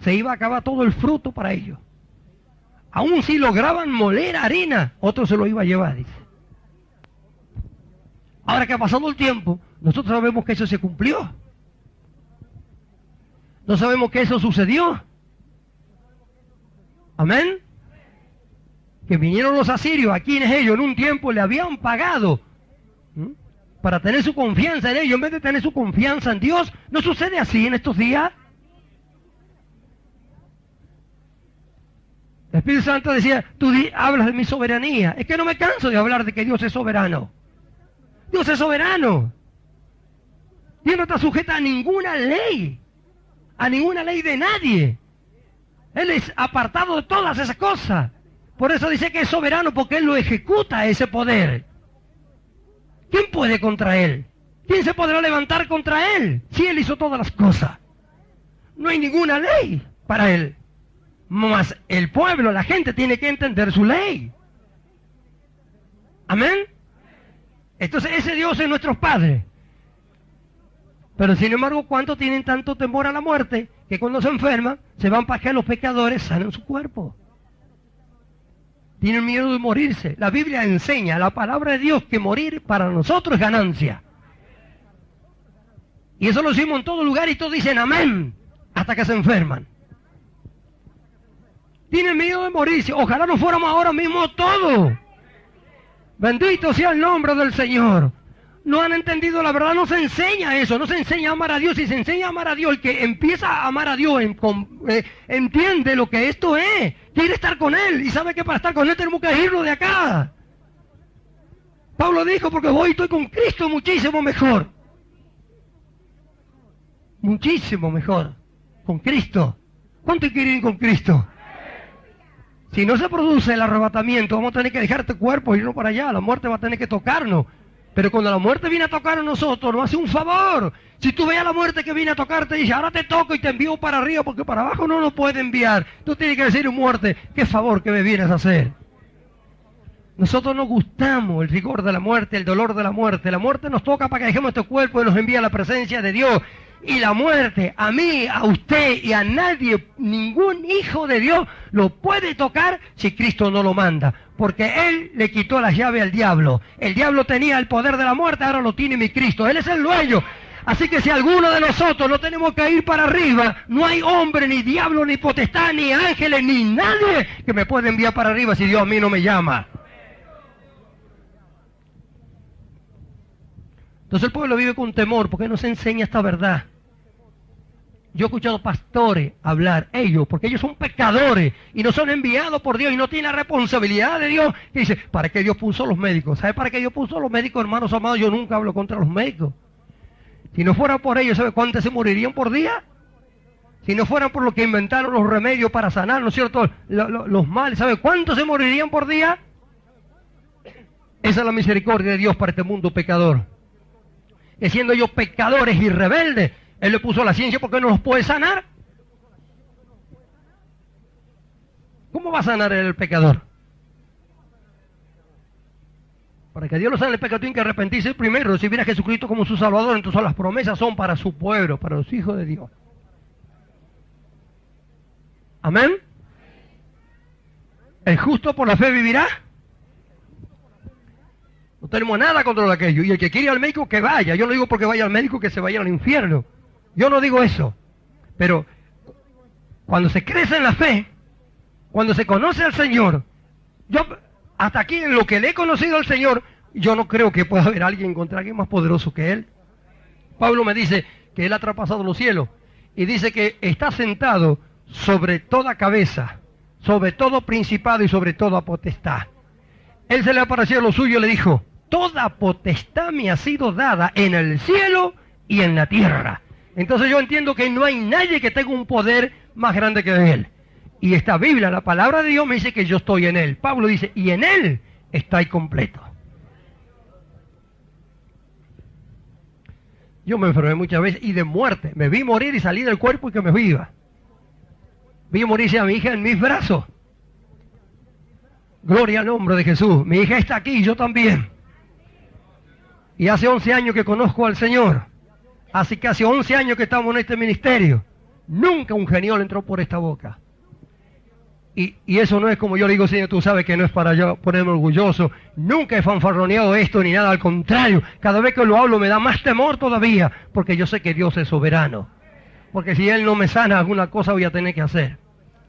Se iba a acabar todo el fruto para ellos. Aún si lograban moler harina, otro se lo iba a llevar, dice. Ahora que ha pasado el tiempo, nosotros sabemos que eso se cumplió. No sabemos que eso sucedió. Amén. Que vinieron los asirios, a quienes ellos en un tiempo le habían pagado para tener su confianza en ellos, en vez de tener su confianza en Dios. ¿No sucede así en estos días? El Espíritu Santo decía, tú hablas de mi soberanía. Es que no me canso de hablar de que Dios es soberano. Dios es soberano. Dios no está sujeta a ninguna ley de nadie. Él es apartado de todas esas cosas. Por eso dice que es soberano, porque Él lo ejecuta, ese poder. ¿Quién puede contra Él? ¿Quién se podrá levantar contra Él? Si Él hizo todas las cosas. No hay ninguna ley para Él. Mas el pueblo, la gente tiene que entender su ley. Amén. Entonces ese Dios es nuestro Padre. Pero sin embargo, ¿cuántos tienen tanto temor a la muerte que cuando se enferman se van para que los pecadores sanen su cuerpo? Tienen miedo de morirse. La Biblia enseña, la palabra de Dios, que morir para nosotros es ganancia. Y eso lo decimos en todo lugar y todos dicen amén hasta que se enferman. Tienen miedo de morirse. Ojalá no fuéramos ahora mismo todos. Bendito sea el nombre del Señor. No han entendido la verdad, no se enseña eso, no se enseña a amar a Dios. Si se enseña a amar a Dios, el que empieza a amar a Dios entiende lo que esto es, quiere estar con Él y sabe que para estar con Él tenemos que irnos de acá. Pablo dijo, porque hoy estoy con Cristo muchísimo mejor. Muchísimo mejor, con Cristo. ¿Cuánto quieren ir con Cristo? Si no se produce el arrebatamiento, vamos a tener que dejar este cuerpo y irnos para allá, la muerte va a tener que tocarnos. Pero cuando la muerte viene a tocar a nosotros, nos hace un favor. Si tú ves a la muerte que viene a tocarte, dice, ahora te toco y te envío para arriba, porque para abajo no nos puede enviar. Tú tienes que decir, muerte, qué favor que me vienes a hacer. Nosotros nos gustamos el rigor de la muerte, el dolor de la muerte. La muerte nos toca para que dejemos este cuerpo y nos envía a la presencia de Dios. Y la muerte, a mí, a usted y a nadie, ningún hijo de Dios lo puede tocar si Cristo no lo manda. Porque Él le quitó las llaves al diablo. El diablo tenía el poder de la muerte, ahora lo tiene mi Cristo. Él es el dueño. Así que si alguno de nosotros no tenemos que ir para arriba, no hay hombre, ni diablo, ni potestad, ni ángeles, ni nadie que me pueda enviar para arriba si Dios a mí no me llama. Entonces el pueblo vive con temor porque no se enseña esta verdad. Yo he escuchado pastores hablar, ellos, porque ellos son pecadores y no son enviados por Dios y no tienen la responsabilidad de Dios. Y dice, ¿para qué Dios puso a los médicos? ¿Sabe para qué Dios puso a los médicos, hermanos amados? Yo nunca hablo contra los médicos. Si no fuera por ellos, ¿sabe cuántos se morirían por día? Si no fuera por lo que inventaron los remedios para sanar, ¿no es cierto? Los males, ¿sabe cuántos se morirían por día? Esa es la misericordia de Dios para este mundo pecador. Que siendo ellos pecadores y rebeldes, Él le puso la ciencia porque no los puede sanar. ¿Cómo va a sanar el pecador? Para que Dios lo sane el pecado tiene que arrepentirse primero, recibir a Jesucristo como su Salvador. Entonces las promesas son para su pueblo, para los hijos de Dios. Amén. El justo por la fe vivirá. No tenemos nada contra aquello. Y el que quiere ir al médico, que vaya. Yo no digo porque vaya al médico que se vaya al infierno. Yo no digo eso. Pero cuando se crece en la fe, cuando se conoce al Señor, yo hasta aquí en lo que le he conocido al Señor, yo no creo que pueda haber alguien contra alguien más poderoso que Él. Pablo me dice que Él ha traspasado los cielos y dice que está sentado sobre toda cabeza, sobre todo principado y sobre toda potestad. Él se le apareció a lo suyo y le dijo, toda potestad me ha sido dada en el cielo y en la tierra. Entonces yo entiendo que no hay nadie que tenga un poder más grande que Él. Y esta Biblia, la palabra de Dios me dice que yo estoy en Él. Pablo dice, y en Él estáis completo. Yo me enfermé muchas veces y de muerte. Me vi morir y salí del cuerpo y que me viva. Vi morirse a mi hija en mis brazos. Gloria al nombre de Jesús. Mi hija está aquí y yo también. Y hace 11 años que conozco al Señor. Así que hace 11 años que estamos en este ministerio. Nunca un genial entró por esta boca. Y eso no es como yo le digo, Señor, tú sabes que no es para yo ponerme orgulloso. Nunca he fanfarroneado esto ni nada, al contrario. Cada vez que lo hablo me da más temor todavía, porque yo sé que Dios es soberano. Porque si Él no me sana, alguna cosa voy a tener que hacer.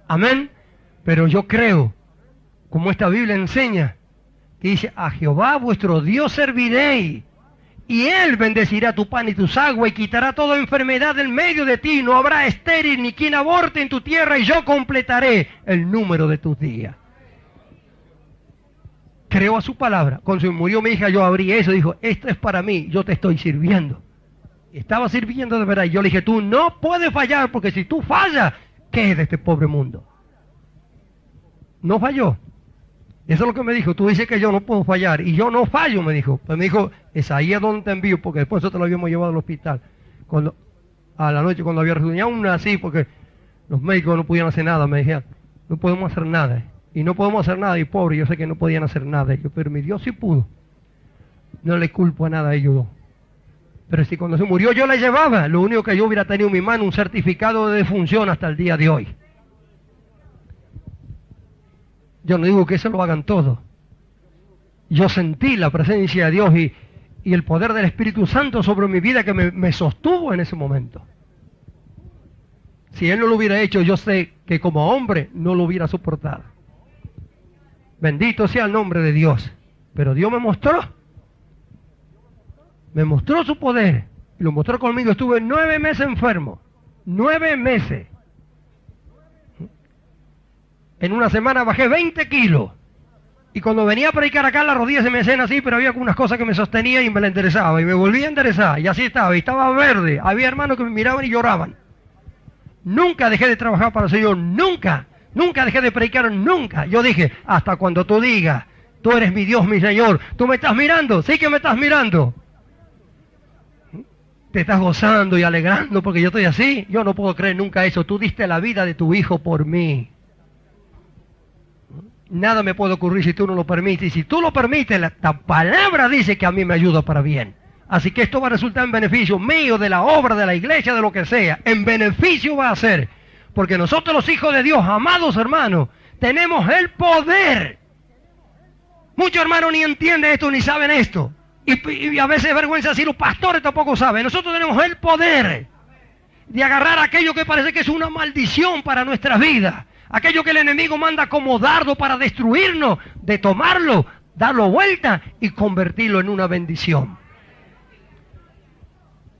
Amén. Pero yo creo, como esta Biblia enseña, que dice, a Jehová vuestro Dios serviréis, y Él bendecirá tu pan y tus aguas, y quitará toda enfermedad del medio de ti. No habrá estéril ni quien aborte en tu tierra, y yo completaré el número de tus días. Creo a su palabra. Cuando se murió mi hija, yo abrí eso, dijo, esto es para mí, yo te estoy sirviendo. Y estaba sirviendo de verdad. Y yo le dije, tú no puedes fallar, porque si tú fallas, ¿qué es de este pobre mundo? No falló. Eso es lo que me dijo. Tú dices que yo no puedo fallar. Y yo no fallo, me dijo. Pues me dijo, es ahí a donde te envío, porque después nosotros lo habíamos llevado al hospital. A la noche cuando había reunión, aún así, porque los médicos no podían hacer nada. Me dijeron, no podemos hacer nada. Y no podemos hacer nada. Y pobre, yo sé que no podían hacer nada ellos. Pero mi Dios sí pudo. No le culpo a nada a ellos dos. Pero si cuando se murió yo le llevaba, lo único que yo hubiera tenido en mi mano, un certificado de defunción hasta el día de hoy. Yo no digo que eso lo hagan todos. Yo sentí la presencia de Dios y el poder del Espíritu Santo sobre mi vida que me sostuvo en ese momento. Si Él no lo hubiera hecho, yo sé que como hombre no lo hubiera soportado. Bendito sea el nombre de Dios. Pero Dios me mostró su poder, y lo mostró conmigo. Estuve 9 meses enfermo, 9 meses. En una semana bajé 20 kilos, y cuando venía a predicar acá las rodillas se me hacían así, pero había algunas cosas que me sostenían y me la enderezaba, y me volvía a enderezar, y así estaba, y estaba verde. Había hermanos que me miraban y lloraban. Nunca dejé de trabajar para el Señor, nunca dejé de predicar, nunca. Yo dije, hasta cuando tú digas, tú eres mi Dios, mi Señor. ¿Tú me estás mirando? Sí que me estás mirando. Te estás gozando y alegrando porque yo estoy así. Yo no puedo creer nunca eso. Tú diste la vida de tu hijo por mí. Nada me puede ocurrir si tú no lo permites. Y si tú lo permites, la palabra dice que a mí me ayuda para bien. Así que esto va a resultar en beneficio mío, de la obra, de la iglesia, de lo que sea. En beneficio va a ser. Porque nosotros los hijos de Dios, amados hermanos, tenemos el poder. Muchos hermanos ni entienden esto, ni saben esto. Y a veces es vergüenza si los pastores tampoco saben. Nosotros tenemos el poder de agarrar aquello que parece que es una maldición para nuestra vida. Aquello que el enemigo manda como dardo para destruirnos, de tomarlo, darlo vuelta y convertirlo en una bendición.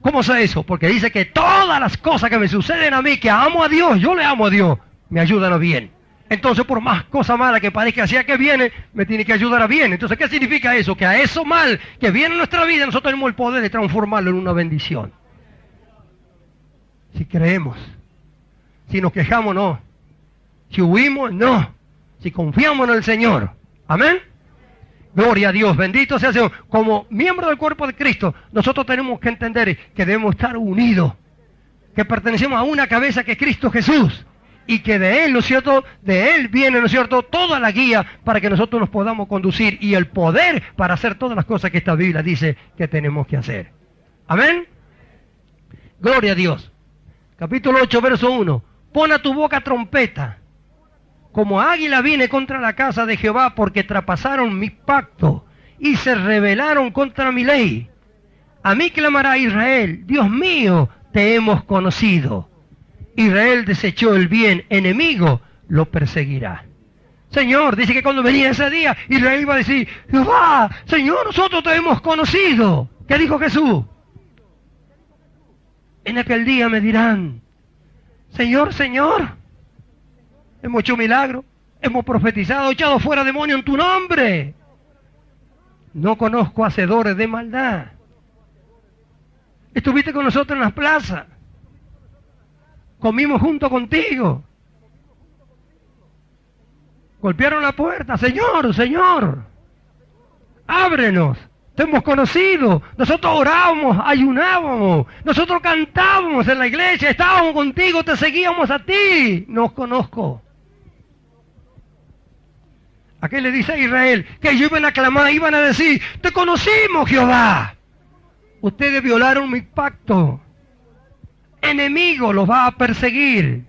¿Cómo sé eso? Porque dice que todas las cosas que me suceden a mí, que amo a Dios, yo le amo a Dios, me ayudan a bien. Entonces, por más cosa mala que parezca hacia que viene, me tiene que ayudar a bien. Entonces, ¿qué significa eso? Que a eso mal que viene en nuestra vida, nosotros tenemos el poder de transformarlo en una bendición. Si creemos. Si nos quejamos, no. Si huimos, no. Si confiamos en el Señor. Amén. Gloria a Dios, bendito sea el Señor. Como miembro del cuerpo de Cristo, nosotros tenemos que entender que debemos estar unidos. Que pertenecemos a una cabeza que es Cristo Jesús. Y que de Él, ¿no es cierto?, de Él viene, ¿no es cierto?, toda la guía para que nosotros nos podamos conducir y el poder para hacer todas las cosas que esta Biblia dice que tenemos que hacer. Amén. Gloria a Dios. Capítulo 8, verso 1. Pon a tu boca trompeta. Como águila vine contra la casa de Jehová, porque traspasaron mi pacto y se rebelaron contra mi ley. A mí clamará Israel, Dios mío, te hemos conocido. Israel desechó el bien, enemigo lo perseguirá. Señor, dice que cuando venía ese día, Israel iba a decir, Jehová, Señor, nosotros te hemos conocido. ¿Qué dijo Jesús? En aquel día me dirán, Señor, Señor, hemos hecho milagros, hemos profetizado, echado fuera demonios en tu nombre. No conozco hacedores de maldad. Estuviste con nosotros en las plazas. Comimos junto contigo. Golpearon la puerta. Señor, Señor, ábrenos. Te hemos conocido. Nosotros orábamos, ayunábamos. Nosotros cantábamos en la iglesia. Estábamos contigo, te seguíamos a ti. No os conozco. ¿A qué le dice a Israel? Que ellos iban a clamar, iban a decir, te conocimos, Jehová. Ustedes violaron mi pacto. Enemigo los va a perseguir.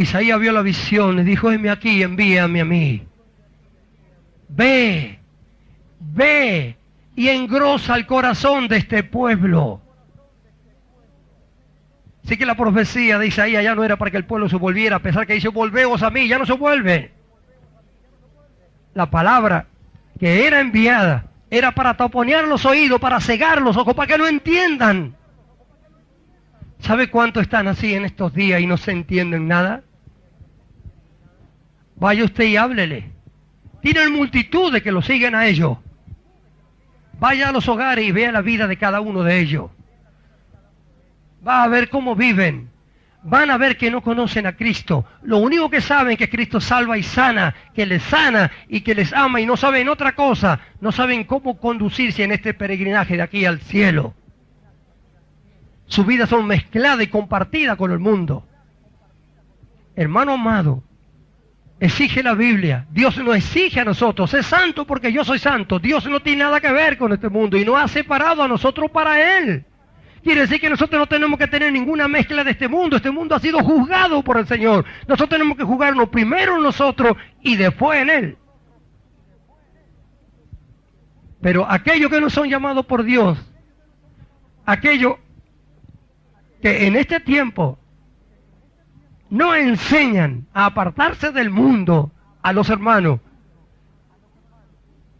Isaías vio la visión y dijo, heme aquí, envíame a mí. Ve, ve y engrosa el corazón de este pueblo. Así que la profecía de Isaías ya no era para que el pueblo se volviera, a pesar que dice, volveos a mí, ya no se vuelve. La palabra que era enviada era para taponear los oídos, para cegar los ojos, para que no entiendan. ¿Sabe cuánto están así en estos días y no se entienden nada? Vaya usted y háblele. Tienen multitudes que lo siguen a ellos. Vaya a los hogares y vea la vida de cada uno de ellos. Va a ver cómo viven. Van a ver que no conocen a Cristo. Lo único que saben es que Cristo salva y sana, que les sana y que les ama, y no saben otra cosa. No saben cómo conducirse en este peregrinaje de aquí al cielo. Sus vidas son mezcladas y compartidas con el mundo. Hermano amado, exige la Biblia. Dios nos exige a nosotros, sé santo porque yo soy santo. Dios no tiene nada que ver con este mundo y nos ha separado a nosotros para Él. Quiere decir que nosotros no tenemos que tener ninguna mezcla de este mundo. Este mundo ha sido juzgado por el Señor. Nosotros tenemos que juzgarnos primero en nosotros y después en Él. Pero aquellos que no son llamados por Dios, aquellos que en este tiempo no enseñan a apartarse del mundo a los hermanos,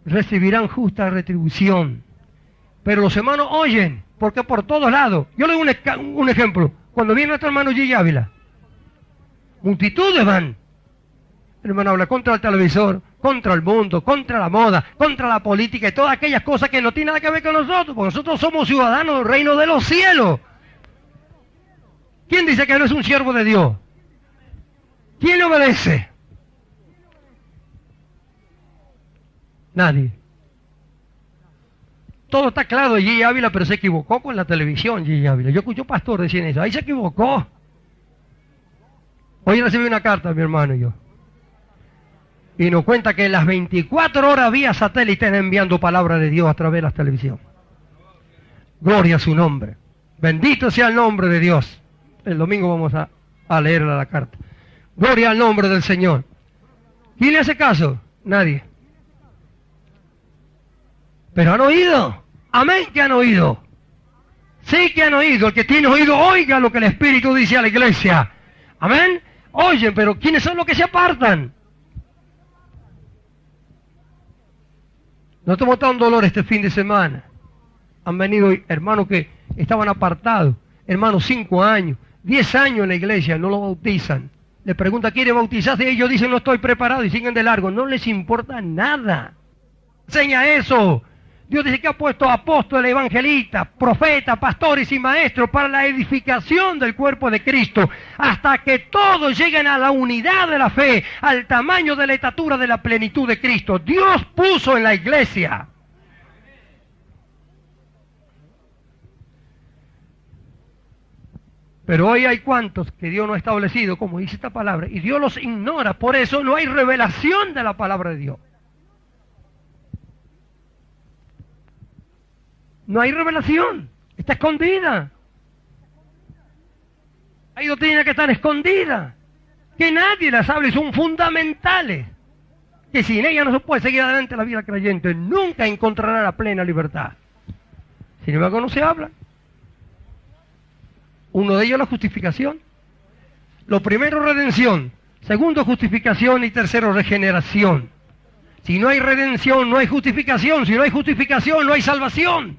recibirán justa retribución. Pero los hermanos oyen, porque por todos lados. Yo le doy un ejemplo. Cuando viene nuestro hermano Gigi Ávila, multitudes van. El hermano habla contra el televisor, contra el mundo, contra la moda, contra la política y todas aquellas cosas que no tienen nada que ver con nosotros, porque nosotros somos ciudadanos del reino de los cielos. ¿Quién dice que no es un siervo de Dios? ¿Quién le obedece? Nadie. Todo está claro de Gigi Ávila, pero se equivocó con la televisión, Gigi Ávila. Yo escucho pastor decir eso, ahí se equivocó. Hoy recibí una carta, mi hermano y yo. Y nos cuenta que en las 24 horas vía satélite están enviando palabra de Dios a través de la televisión. Gloria a su nombre. Bendito sea el nombre de Dios. El domingo vamos a leerla la carta. Gloria al nombre del Señor. ¿Quién le hace caso? Nadie. Pero han oído. Amén que han oído. Sí que han oído. El que tiene oído, oiga lo que el Espíritu dice a la iglesia. Amén. Oyen, pero ¿quiénes son los que se apartan? Nosotros hemos estado en dolor este fin de semana. Han venido hermanos que estaban apartados. Hermanos 5 años, 10 años en la iglesia, no lo bautizan. Le pregunta, ¿quiere bautizarse? Y ellos dicen, no estoy preparado, y siguen de largo. No les importa nada. Enseña eso. Dios dice que ha puesto apóstoles, evangelistas, profetas, pastores y maestros para la edificación del cuerpo de Cristo, hasta que todos lleguen a la unidad de la fe, al tamaño de la estatura de la plenitud de Cristo. Dios puso en la iglesia. Pero hoy hay cuantos que Dios no ha establecido, como dice esta palabra, y Dios los ignora. Por eso no hay revelación de la palabra de Dios. No hay revelación, está escondida. Hay doctrinas que están escondidas, que nadie las habla y son fundamentales, que sin ellas no se puede seguir adelante la vida creyente, nunca encontrará la plena libertad. Sin embargo, no se habla. Uno de ellos es la justificación. Lo primero, redención. Segundo, justificación. Y tercero, regeneración. Si no hay redención, no hay justificación. Si no hay justificación, no hay salvación.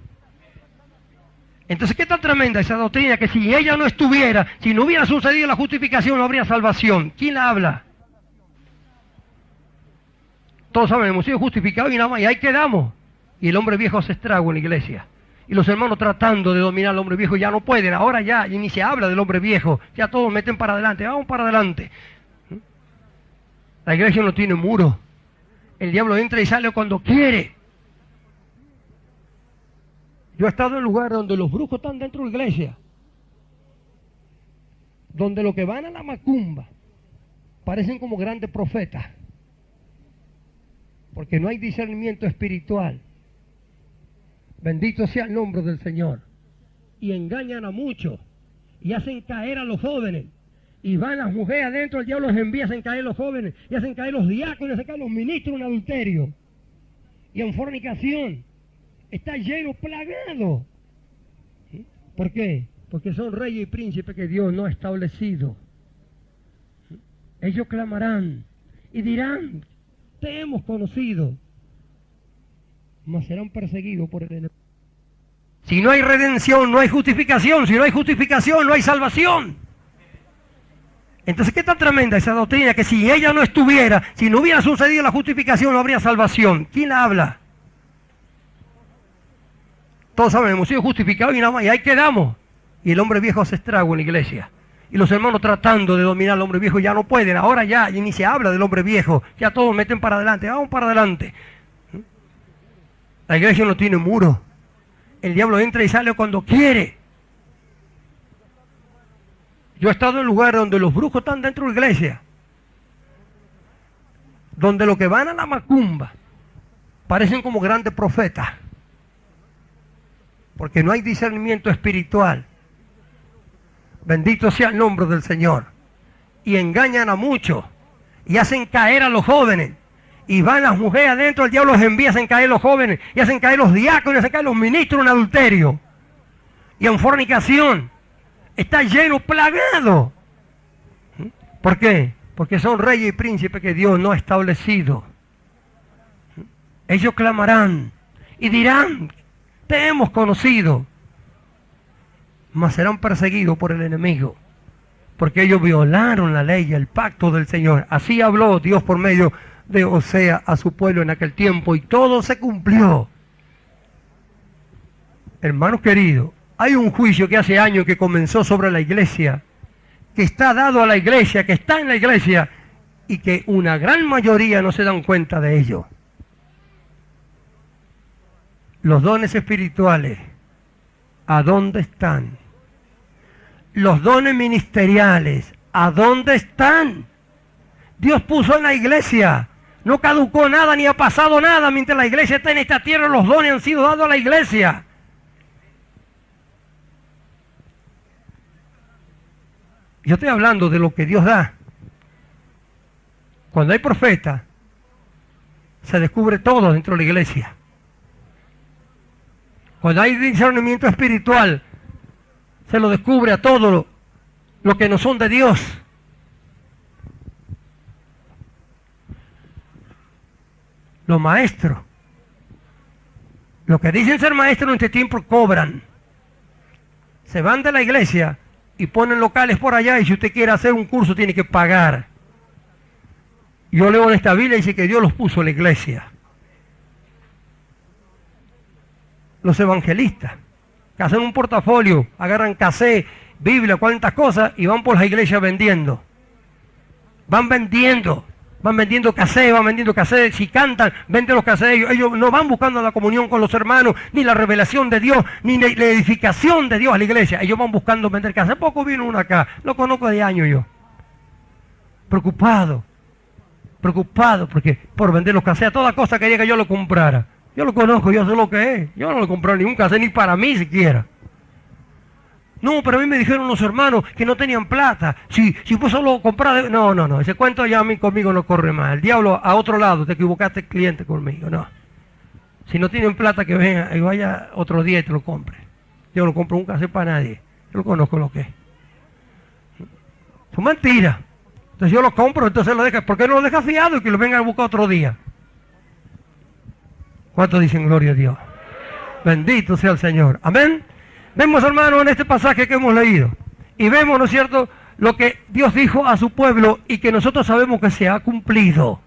Entonces, ¿qué tan tremenda esa doctrina? Que si ella no estuviera, si no hubiera sucedido la justificación, no habría salvación. ¿Quién la habla? Todos saben, hemos sido justificados y nada más, y ahí quedamos. Y el hombre viejo se estrago en la iglesia. Y los hermanos tratando de dominar al hombre viejo ya no pueden. Ahora ya ni se habla del hombre viejo. Ya todos meten para adelante. Vamos para adelante. La iglesia no tiene muro. El diablo entra y sale cuando quiere. Yo he estado en lugares donde los brujos están dentro de la iglesia. Donde los que van a la macumba parecen como grandes profetas. Porque no hay discernimiento espiritual. Bendito sea el nombre del Señor. Y engañan a muchos. Y hacen caer a los jóvenes. y van las mujeres adentro, el diablo los envía, hacen caer los jóvenes, y hacen caer los diáconos, y hacen caer los ministros en adulterio y en fornicación. Está lleno, plagado. ¿Sí? ¿Por qué? Porque son reyes y príncipes que Dios no ha establecido. ¿Sí? Ellos clamarán y dirán, te hemos conocido, mas serán perseguidos por el enemigo. Si no hay redención, no hay justificación. Si no hay justificación, no hay salvación. Entonces, ¿qué tan tremenda esa doctrina? Que si ella no estuviera, si no hubiera sucedido la justificación, no habría salvación. ¿Quién la habla? Todos saben, hemos sido justificados y nada más, y ahí quedamos. Y el hombre viejo se estragó en la iglesia. Y los hermanos tratando de dominar al hombre viejo ya no pueden. Ahora ya ni se habla del hombre viejo. Ya todos meten para adelante, vamos para adelante. La iglesia no tiene muro. El diablo entra y sale cuando quiere. Yo he estado en lugares donde los brujos están dentro de la iglesia. Donde los que van a la macumba parecen como grandes profetas. Porque no hay discernimiento espiritual. Bendito sea el nombre del Señor. Y engañan a muchos. Y hacen caer a los jóvenes. Y van las mujeres adentro, el diablo los envía, hacen caer los jóvenes, y hacen caer los diáconos, y hacen caer los ministros en adulterio. Y en fornicación. Está lleno, plagado. ¿Por qué? Porque son reyes y príncipes que Dios no ha establecido. Ellos clamarán y dirán, te hemos conocido, mas serán perseguidos por el enemigo. Porque ellos violaron la ley y el pacto del Señor. Así habló Dios por medio de Osea a su pueblo en aquel tiempo, y todo se cumplió. Hermanos queridos, hay un juicio que hace años que comenzó sobre la iglesia, que está dado a la iglesia, que está en la iglesia, y que una gran mayoría no se dan cuenta de ello. Los dones espirituales, ¿a dónde están? Los dones ministeriales, ¿a dónde están? Dios puso en la iglesia. No caducó nada ni ha pasado nada. Mientras la iglesia está en esta tierra, los dones han sido dados a la iglesia. Yo estoy hablando de lo que Dios da. Cuando hay profeta, se descubre todo dentro de la iglesia. Cuando hay discernimiento espiritual, se lo descubre a todos los que no son de Dios. Los maestros, los que dicen ser maestros en este tiempo cobran. Se van de la iglesia y ponen locales por allá, y si usted quiere hacer un curso tiene que pagar. Yo leo en esta Biblia y dice que Dios los puso en la iglesia. Los evangelistas, que hacen un portafolio, agarran cassette, Biblia, cuántas cosas, y van por las iglesias vendiendo. Van vendiendo cassette, si cantan, venden los cassettes. Ellos no van buscando la comunión con los hermanos, ni la revelación de Dios, ni la edificación de Dios a la iglesia. Ellos van buscando vender cassettes. Hace poco vino uno acá, lo conozco de años yo. Preocupado, porque por vender los cassettes, a toda cosa quería que yo lo comprara. Yo lo conozco, yo sé lo que es. Yo no le compré ningún cassette, ni para mí siquiera. No, pero a mí me dijeron los hermanos que no tenían plata. Si vos solo comprás... No, ese cuento ya a mí conmigo no corre más. El diablo a otro lado, te equivocaste cliente conmigo, no. Si no tienen plata, que venga y vaya otro día y te lo compre. Yo no compro un cassette para nadie. Yo lo conozco lo que es. Son mentiras. Entonces yo lo compro, entonces lo deja. ¿Por qué no lo deja fiado y que lo vengan a buscar otro día? ¿Cuántos dicen gloria a Dios? Bendito sea el Señor. Amén. Vemos, hermanos, en este pasaje que hemos leído, y vemos, ¿no es cierto?, lo que Dios dijo a su pueblo y que nosotros sabemos que se ha cumplido.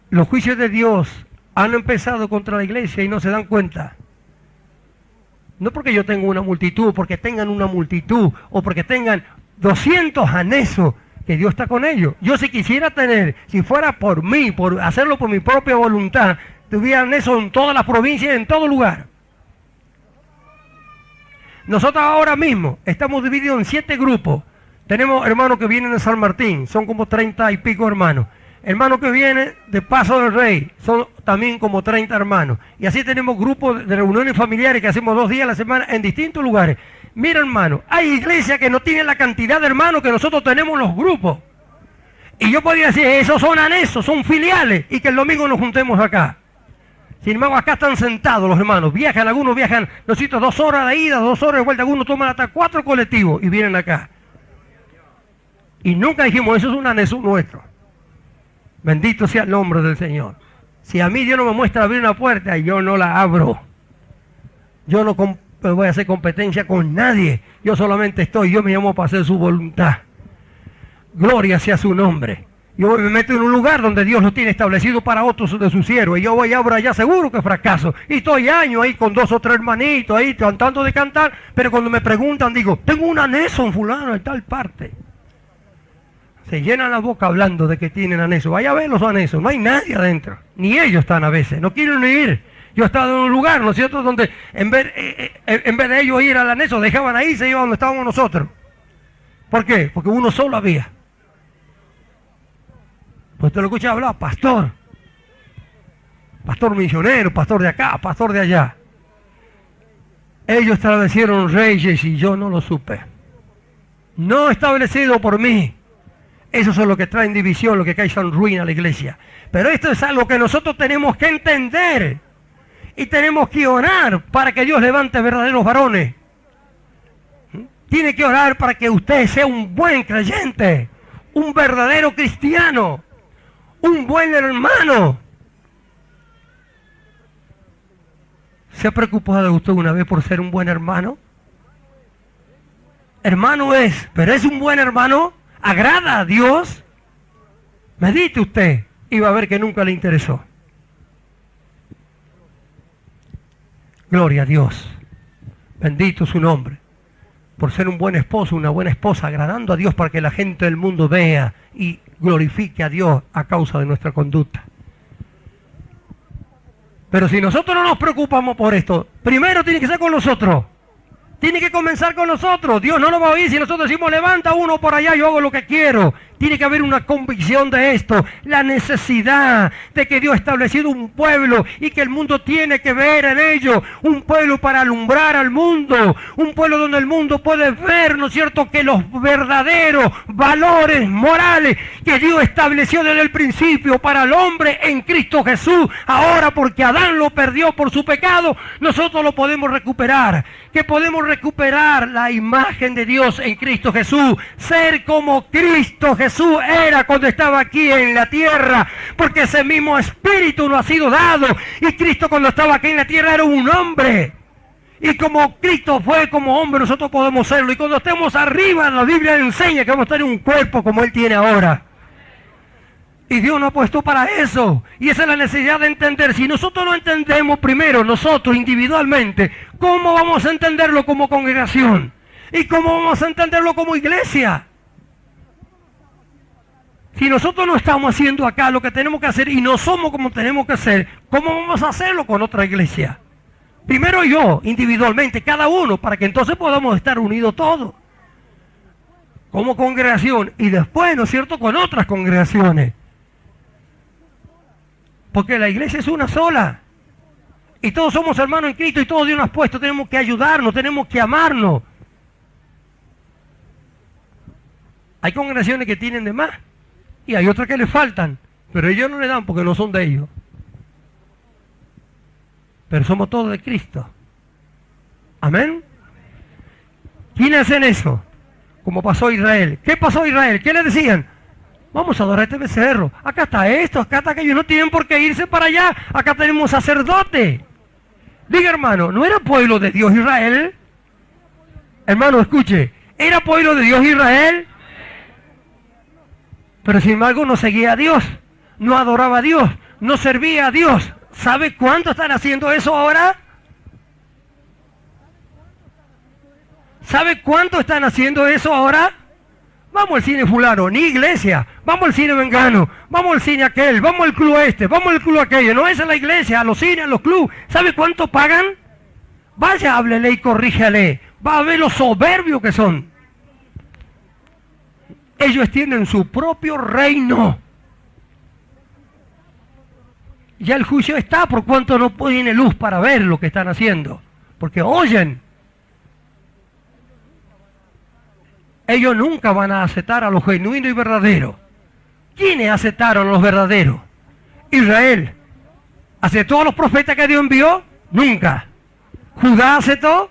Los juicios de Dios han empezado contra la iglesia y no se dan cuenta. No porque yo tengo una multitud, porque tengan una multitud, o porque tengan 200 anhesos, que Dios está con ellos. Yo si quisiera tener, si fuera por mí, por hacerlo por mi propia voluntad, tuvieran eso en todas las provincias, en todo lugar. Nosotros ahora mismo estamos divididos en 7 grupos. Tenemos hermanos que vienen de San Martín, son como 30 y pico hermanos. Hermanos que vienen de Paso del Rey, son también como 30 hermanos. Y así tenemos grupos de reuniones familiares que hacemos 2 días a la semana en distintos lugares. Mira, hermano, hay iglesias que no tienen la cantidad de hermanos que nosotros tenemos en los grupos. Y yo podría decir, esos son anexos, son filiales, y que el domingo nos juntemos acá. Sin embargo, acá están sentados los hermanos, viajan, algunos viajan, nosotros 2 horas de ida, 2 horas de vuelta, algunos toman hasta 4 colectivos y vienen acá. Y nunca dijimos, eso es un anexo nuestro. Bendito sea el nombre del Señor. Si a mí Dios no me muestra abrir una puerta, yo no la abro. Yo no voy a hacer competencia con nadie. Yo solamente yo me llamo para hacer su voluntad. Gloria sea su nombre. Yo me meto en un lugar donde Dios lo tiene establecido para otros de sus siervos. Y yo voy a abrir allá seguro que fracaso. Y estoy años ahí con 2 o 3 hermanitos ahí tratando de cantar. Pero cuando me preguntan, digo, tengo un anexo en fulano en tal parte. Se llenan la boca hablando de que tienen anexo. Vaya a ver los anexos. No hay nadie adentro. Ni ellos están a veces. No quieren ni ir. Yo he estado en un lugar, ¿no es cierto?, donde en vez de ellos ir al anexo, dejaban ahí y se iban donde estábamos nosotros. ¿Por qué? Porque uno solo había. Pues te lo escuché hablar, pastor. Pastor misionero, pastor de acá, pastor de allá. Ellos establecieron reyes y yo no lo supe. No establecido por mí. Eso es lo que trae división, lo que causa ruina a la iglesia. Pero esto es algo que nosotros tenemos que entender. Y tenemos que orar para que Dios levante verdaderos varones. Tiene que orar para que usted sea un buen creyente, un verdadero cristiano, un buen hermano. ¿Se ha preocupado usted una vez por ser un buen hermano? Hermano es, pero es un buen hermano, agrada a Dios. Medite usted y va a ver que nunca le interesó. Gloria a Dios. Bendito su nombre. Por ser un buen esposo, una buena esposa, agradando a Dios para que la gente del mundo vea y glorifique a Dios a causa de nuestra conducta. Pero si nosotros no nos preocupamos por esto, primero tiene que ser con nosotros. Tiene que comenzar con nosotros. Dios no lo va a oír si nosotros decimos, levanta uno por allá, yo hago lo que quiero. Tiene que haber una convicción de esto, la necesidad de que Dios ha establecido un pueblo y que el mundo tiene que ver en ello, un pueblo para alumbrar al mundo, un pueblo donde el mundo puede ver, ¿no es cierto?, que los verdaderos valores morales que Dios estableció desde el principio para el hombre en Cristo Jesús, ahora porque Adán lo perdió por su pecado, nosotros lo podemos recuperar, que podemos recuperar la imagen de Dios en Cristo Jesús, ser como Cristo Jesús era cuando estaba aquí en la tierra, porque ese mismo espíritu nos ha sido dado, y Cristo cuando estaba aquí en la tierra era un hombre, y como Cristo fue como hombre, nosotros podemos serlo, y cuando estemos arriba, la Biblia enseña que vamos a tener un cuerpo como Él tiene ahora, y Dios nos ha puesto para eso, y esa es la necesidad de entender. Si nosotros no entendemos primero, nosotros individualmente, ¿cómo vamos a entenderlo como congregación? ¿Y cómo vamos a entenderlo como iglesia? Si nosotros no estamos haciendo acá lo que tenemos que hacer y no somos como tenemos que ser, ¿cómo vamos a hacerlo con otra iglesia? Primero yo, individualmente, cada uno, para que entonces podamos estar unidos todos, como congregación, y después, ¿no es cierto?, con otras congregaciones. Porque la iglesia es una sola, y todos somos hermanos en Cristo, y todos Dios nos ha puesto, tenemos que ayudarnos, tenemos que amarnos. Hay congregaciones que tienen de más, y hay otras que le faltan, pero ellos no le dan porque no son de ellos. Pero somos todos de Cristo. Amén. ¿Quiénes hacen eso? Como pasó Israel. ¿Qué pasó Israel? ¿Qué le decían? Vamos a adorar este becerro. Acá está esto, acá está aquello. No tienen por qué irse para allá. Acá tenemos sacerdote. Diga, hermano, ¿no era pueblo de Dios Israel? Hermano, escuche. ¿Era pueblo de Dios Israel? Pero sin embargo no seguía a Dios, no adoraba a Dios, no servía a Dios. ¿Sabe cuánto están haciendo eso ahora? ¿Sabe cuánto están haciendo eso ahora? Vamos al cine fulano, ni iglesia, vamos al cine vengano, vamos al cine aquel, vamos al club este, vamos al club aquello. No es a la iglesia, a los cines, a los clubes. ¿Sabe cuánto pagan? Vaya, háblele y corríjale. Va a ver lo soberbios que son. Ellos tienen su propio reino. Ya el juicio está por cuanto no tiene luz para ver lo que están haciendo. Porque oyen. ellos nunca van a aceptar a los genuinos y verdaderos. ¿Quiénes aceptaron a los verdaderos? Israel. ¿Aceptó a los profetas que Dios envió? Nunca. ¿Judá aceptó?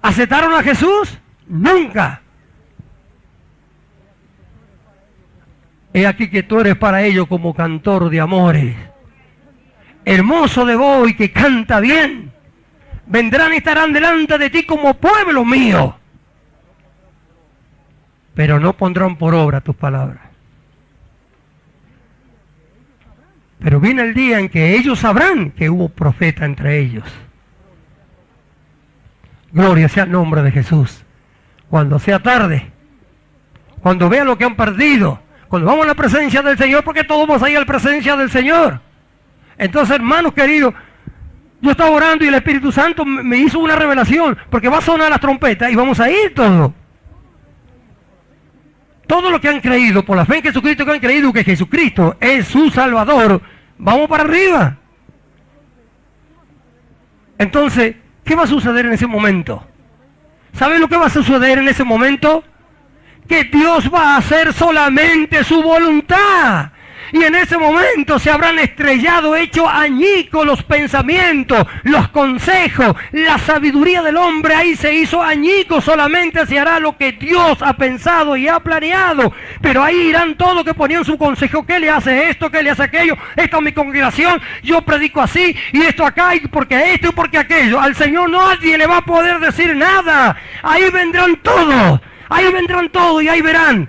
¿Aceptaron a Jesús? Nunca. He aquí que tú eres para ellos como cantor de amores, hermoso de voz y que canta bien. Vendrán y estarán delante de ti como pueblo mío, pero no pondrán por obra tus palabras. Pero viene el día en que ellos sabrán que hubo profeta entre ellos. Gloria sea el nombre de Jesús. Cuando sea tarde, cuando vean lo que han perdido, cuando vamos a la presencia del Señor, porque todos vamos a ir a la presencia del Señor. Entonces, hermanos queridos, yo estaba orando y el Espíritu Santo me hizo una revelación, porque va a sonar la trompeta y vamos a ir todos. Todos los que han creído, por la fe en Jesucristo, que han creído que Jesucristo es su Salvador, vamos para arriba. Entonces, ¿qué va a suceder en ese momento? ¿Saben lo que va a suceder en ese momento? Que Dios va a hacer solamente su voluntad. Y en ese momento se habrán estrellado, hecho añicos los pensamientos, los consejos, la sabiduría del hombre. Ahí se hizo añicos, solamente se hará lo que Dios ha pensado y ha planeado. Pero ahí irán todos que ponían su consejo, ¿qué le hace esto? ¿Qué le hace aquello? Esta es mi congregación, yo predico así, y esto acá, y porque esto y porque aquello. Al Señor nadie le va a poder decir nada. Ahí vendrán todos. Ahí vendrán todos y ahí verán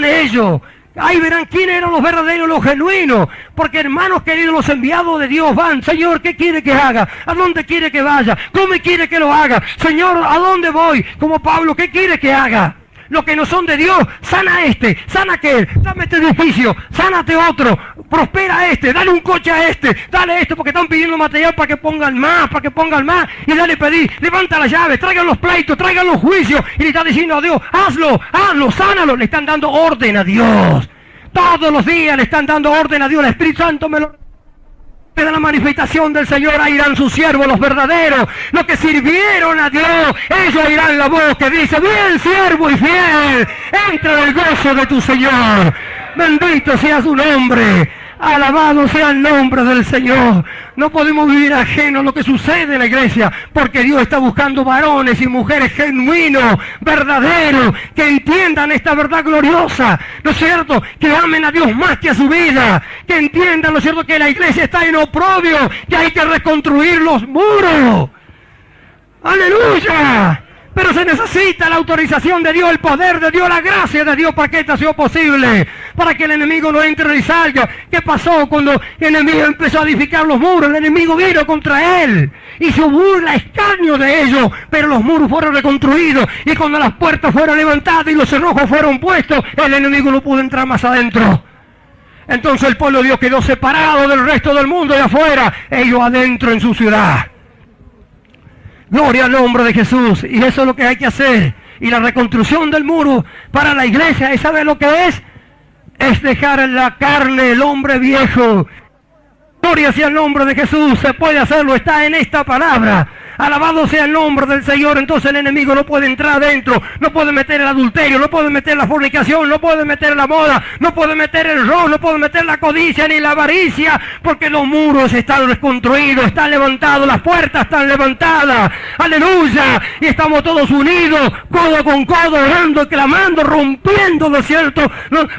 ellos. Ahí verán quiénes eran los verdaderos, los genuinos. Porque, hermanos queridos, los enviados de Dios van. Señor, ¿qué quiere que haga? ¿A dónde quiere que vaya? ¿Cómo quiere que lo haga? Señor, ¿a dónde voy? Como Pablo, ¿qué quiere que haga? Los que no son de Dios, sana a este, sana a aquel, dame este edificio, sánate otro, prospera a este, dale un coche a este, dale esto, porque están pidiendo material para que pongan más, y dale pedir, levanta la llave, traigan los pleitos, traigan los juicios, y le está diciendo a Dios, hazlo, sánalo, le están dando orden a Dios. Todos los días le están dando orden a Dios, el Espíritu Santo me lo... de la manifestación del Señor, ahí irán sus siervos, los verdaderos, los que sirvieron a Dios. Ellos oirán la voz que dice, bien siervo y fiel, entra en el gozo de tu Señor. Bendito sea su nombre, alabado sea el nombre del Señor. No podemos vivir ajenos a lo que sucede en la iglesia, porque Dios está buscando varones y mujeres genuinos, verdaderos, que entiendan esta verdad gloriosa, ¿no es cierto? Que amen a Dios más que a su vida, que entiendan, ¿no es cierto?, que la iglesia está en oprobio, que hay que reconstruir los muros. ¡Aleluya! Pero se necesita la autorización de Dios, el poder de Dios, la gracia de Dios para que esto sea posible, para que el enemigo no entre y salga. ¿Qué pasó cuando el enemigo empezó a edificar los muros? El enemigo vino contra él y se burla, escarnio de ellos, pero los muros fueron reconstruidos, y cuando las puertas fueron levantadas y los cerrojos fueron puestos, el enemigo no pudo entrar más adentro. Entonces el pueblo de Dios quedó separado del resto del mundo de afuera, ellos adentro en su ciudad. Gloria al nombre de Jesús. Y eso es lo que hay que hacer. Y la reconstrucción del muro para la iglesia, ¿y sabe lo que es? Es dejar en la carne el hombre viejo. Gloria sea el nombre de Jesús. Se puede hacerlo, está en esta palabra. Alabado sea el nombre del Señor. Entonces el enemigo no puede entrar adentro, no puede meter el adulterio, no puede meter la fornicación, no puede meter la moda, no puede meter el robo, no puede meter la codicia ni la avaricia, porque los muros están reconstruidos, están levantados, las puertas están levantadas. Aleluya. Y estamos todos unidos, codo con codo, orando, clamando, rompiendo, ¿no es cierto?,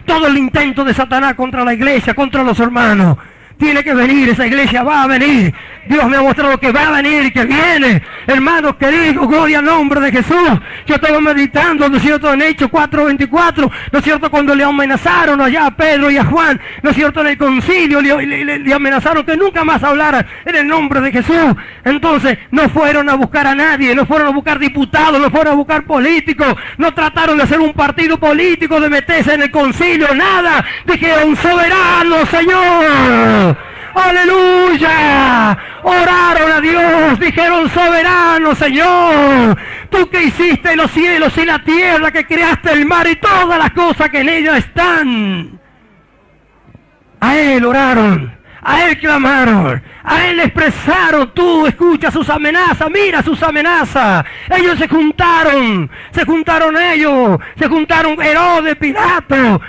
todo el intento de Satanás contra la iglesia, contra los hermanos. Tiene que venir, esa iglesia va a venir. Dios me ha mostrado que va a venir y que viene. Hermanos queridos, gloria al nombre de Jesús. Yo estaba meditando, ¿no es cierto?, en Hechos 4:24, ¿no es cierto?, cuando le amenazaron allá a Pedro y a Juan, ¿no es cierto?, en el concilio le amenazaron que nunca más hablaran en el nombre de Jesús. Entonces no fueron a buscar a nadie, no fueron a buscar diputados, no fueron a buscar políticos, no trataron de hacer un partido político, de meterse en el concilio, nada. Dijeron, soberano Señor. ¡Aleluya! Oraron a Dios, dijeron, soberano Señor, tú que hiciste los cielos y la tierra, que creaste el mar y todas las cosas que en ella están. A Él oraron, A Él clamaron, a Él expresaron. Tú escucha sus amenazas, mira sus amenazas. Ellos se juntaron ellos, se juntaron Herodes, Pilato,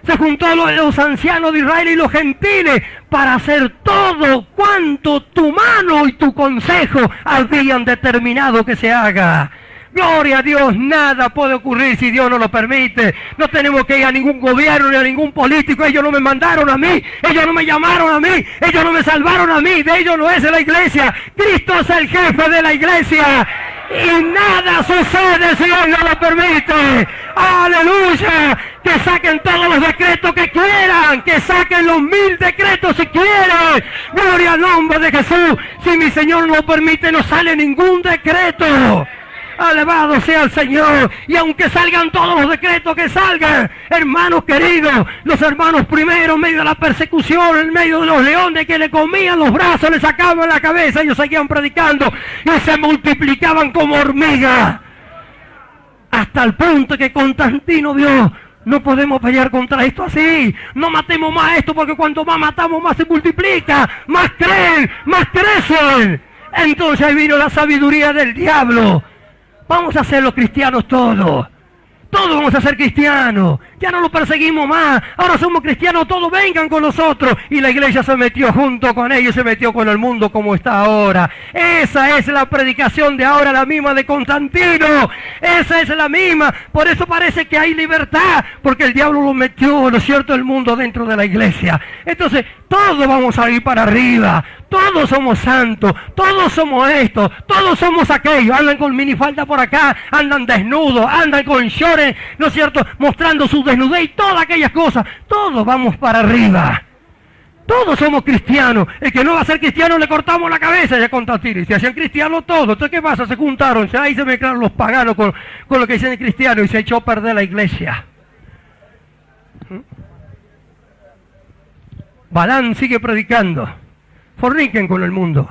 se juntó los ancianos de Israel y los gentiles para hacer todo cuanto tu mano y tu consejo habían determinado que se haga. Gloria a Dios, nada puede ocurrir si Dios no lo permite. No tenemos que ir a ningún gobierno ni a ningún político. Ellos no me mandaron a mí, ellos no me llamaron a mí, ellos no me salvaron a mí. De ellos no es la iglesia. Cristo es el jefe de la iglesia. Y nada sucede si Él no lo permite. ¡Aleluya! Que saquen todos los decretos que quieran. Que saquen los 1000 decretos si quieren. Gloria al nombre de Jesús. Si mi Señor no lo permite, no sale ningún decreto. Alabado sea el Señor. Y aunque salgan todos los decretos que salgan, hermanos queridos, los hermanos primero en medio de la persecución, en medio de los leones que le comían los brazos, le sacaban la cabeza, ellos seguían predicando y se multiplicaban como hormigas. Hasta el punto que Constantino vio: no podemos pelear contra esto así. No matemos más esto, porque cuanto más matamos, más se multiplica, más creen, más crecen. Entonces ahí vino la sabiduría del diablo. Vamos a ser los cristianos todos. Todos vamos a ser cristianos. Ya no lo perseguimos más. Ahora somos cristianos todos. Vengan con nosotros. Y la iglesia se metió junto con ellos. Se metió con el mundo como está ahora. Esa es la predicación de ahora, la misma de Constantino. Esa es la misma. Por eso parece que hay libertad. Porque el diablo lo metió, ¿no es cierto?, el mundo dentro de la iglesia. Entonces todos vamos a ir para arriba. Todos somos santos, todos somos estos, todos somos aquellos. Andan con minifalda por acá, andan desnudos, andan con shorts, ¿no es cierto?, mostrando su desnudez y todas aquellas cosas. Todos vamos para arriba. Todos somos cristianos. El que no va a ser cristiano le cortamos la cabeza, ya Constantino. Y se hacían cristianos todos. Entonces, ¿qué pasa? Se juntaron, ahí se mezclaron los paganos con lo que dicen cristianos y se echó a perder la iglesia. Balán sigue predicando. Forniquen con el mundo.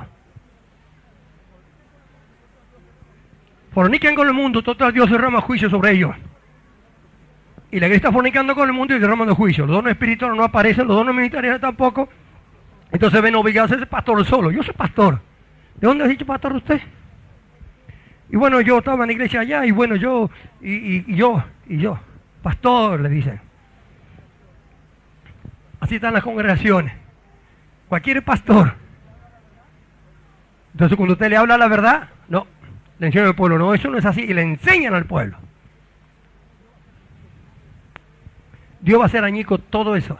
Forniquen con el mundo, total Dios derrama juicio sobre ellos. Y la iglesia está fornicando con el mundo y derramando juicio. Los dones espirituales no aparecen, los dones ministeriales tampoco. Entonces ven obligados a ser pastor solo. Yo soy pastor. ¿De dónde ha dicho pastor usted? Y bueno, yo estaba en la iglesia allá y bueno, yo, pastor, le dicen. Así están las congregaciones. Cualquier pastor. Entonces cuando usted le habla la verdad, no, le enseñan al pueblo, no, eso no es así, y le enseñan al pueblo. Dios va a hacer añico todo eso.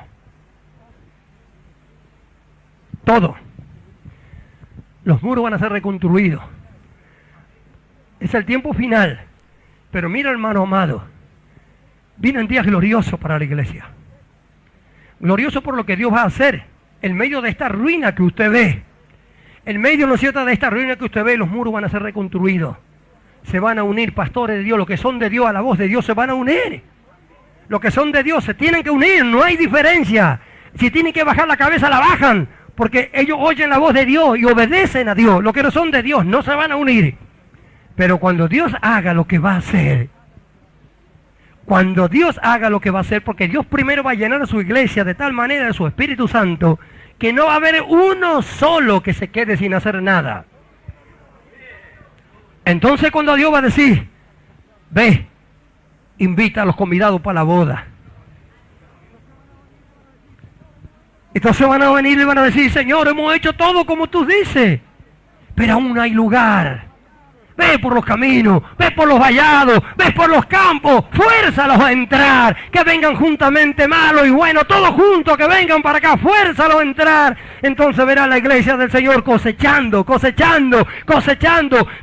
Todo. Los muros van a ser reconstruidos. Es el tiempo final. Pero mira, hermano amado, vienen días gloriosos para la iglesia. Glorioso por lo que Dios va a hacer. En medio de esta ruina que usted ve, en medio, ¿no es cierto?, de esta ruina que usted ve, los muros van a ser reconstruidos. Se van a unir pastores de Dios, los que son de Dios a la voz de Dios se van a unir. Los que son de Dios se tienen que unir, no hay diferencia. Si tienen que bajar la cabeza, la bajan, porque ellos oyen la voz de Dios y obedecen a Dios. Los que no son de Dios no se van a unir. Pero cuando Dios haga lo que va a hacer, porque Dios primero va a llenar a su iglesia de tal manera de su Espíritu Santo, que no va a haber uno solo que se quede sin hacer nada. Entonces cuando Dios va a decir: ve, invita a los convidados para la boda. Entonces van a venir y van a decir: Señor, hemos hecho todo como tú dices, pero aún hay lugar. Ve por los caminos, ve por los vallados, ve por los campos, fuérzalos a entrar, que vengan juntamente malos y buenos, todos juntos, que vengan para acá, fuérzalos a entrar. Entonces verá la iglesia del Señor cosechando,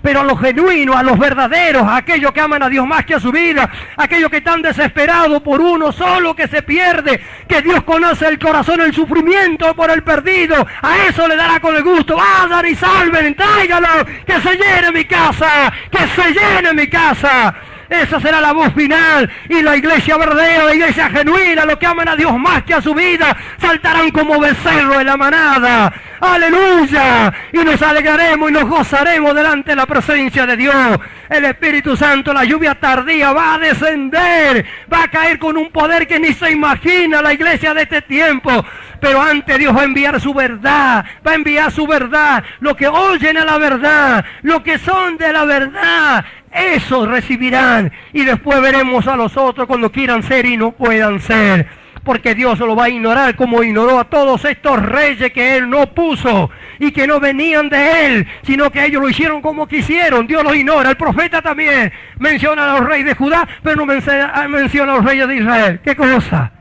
pero a los genuinos, a los verdaderos, a aquellos que aman a Dios más que a su vida, a aquellos que están desesperados por uno solo que se pierde, que Dios conoce el corazón, el sufrimiento por el perdido, a eso le dará con el gusto. Vayan y salven, tráigalo, que se llene mi casa. Que se llene mi casa. Esa será la voz final. Y la iglesia verdadera, la iglesia genuina, los que aman a Dios más que a su vida, saltarán como becerro en la manada. ¡Aleluya! Y nos alegraremos y nos gozaremos delante de la presencia de Dios. El Espíritu Santo, la lluvia tardía va a descender, va a caer con un poder que ni se imagina la iglesia de este tiempo. Pero antes Dios va a enviar su verdad, va a enviar su verdad. Los que oyen a la verdad, los que son de la verdad, esos recibirán. Y después veremos a los otros cuando quieran ser y no puedan ser. Porque Dios lo va a ignorar como ignoró a todos estos reyes que Él no puso y que no venían de Él, sino que ellos lo hicieron como quisieron. Dios los ignora. El profeta también menciona a los reyes de Judá, pero no menciona a los reyes de Israel. ¿Qué cosa?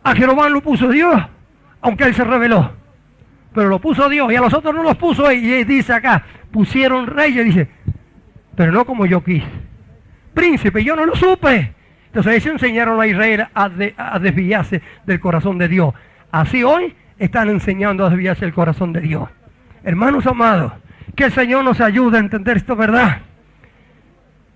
A Jeroboam lo puso Dios, aunque Él se rebeló. Pero lo puso Dios y a los otros no los puso Él. Y dice acá, pusieron reyes, dice, pero no como yo quise. Príncipe, yo no lo supe. Entonces ellos enseñaron a Israel a desviarse del corazón de Dios. Así hoy están enseñando a desviarse del corazón de Dios. Hermanos amados, que el Señor nos ayude a entender esto, ¿verdad?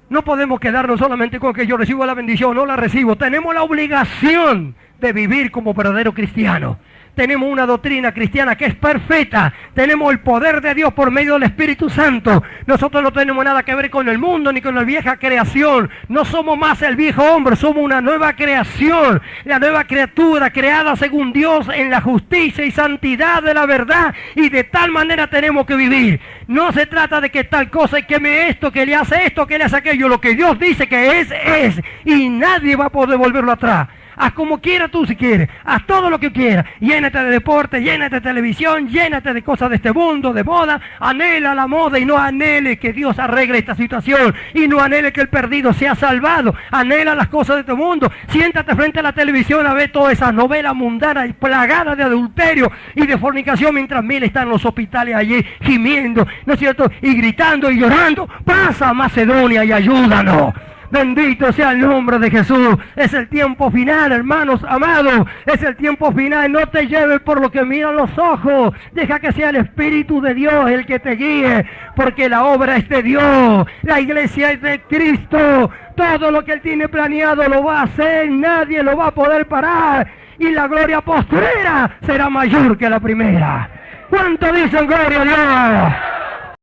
No podemos quedarnos solamente con que yo recibo la bendición, no la recibo. Tenemos la obligación de vivir como verdaderos cristianos. Tenemos una doctrina cristiana que es perfecta. Tenemos el poder de Dios por medio del Espíritu Santo. Nosotros no tenemos nada que ver con el mundo ni con la vieja creación. No somos más el viejo hombre, somos una nueva creación. La nueva criatura creada según Dios en la justicia y santidad de la verdad. Y de tal manera tenemos que vivir. No se trata de que tal cosa y que me esto, que le hace esto, que le hace aquello. Lo que Dios dice que es. Y nadie va a poder volverlo atrás. Haz como quieras tú si quieres, haz todo lo que quieras, llénate de deporte, llénate de televisión, llénate de cosas de este mundo, de moda, anhela la moda y no anhele que Dios arregle esta situación, y no anhele que el perdido sea salvado, anhela las cosas de este mundo, siéntate frente a la televisión a ver todas esas novelas mundanas y plagadas de adulterio y de fornicación mientras miles están en los hospitales allí gimiendo, ¿no es cierto? Y gritando y llorando, pasa a Macedonia y ayúdanos. Bendito sea el nombre de Jesús. Es el tiempo final, hermanos amados. Es el tiempo final. No te lleves por lo que miran los ojos. Deja que sea el Espíritu de Dios el que te guíe. Porque la obra es de Dios. La iglesia es de Cristo. Todo lo que Él tiene planeado lo va a hacer. Nadie lo va a poder parar. Y la gloria postrera será mayor que la primera. ¿Cuánto dicen gloria a Dios?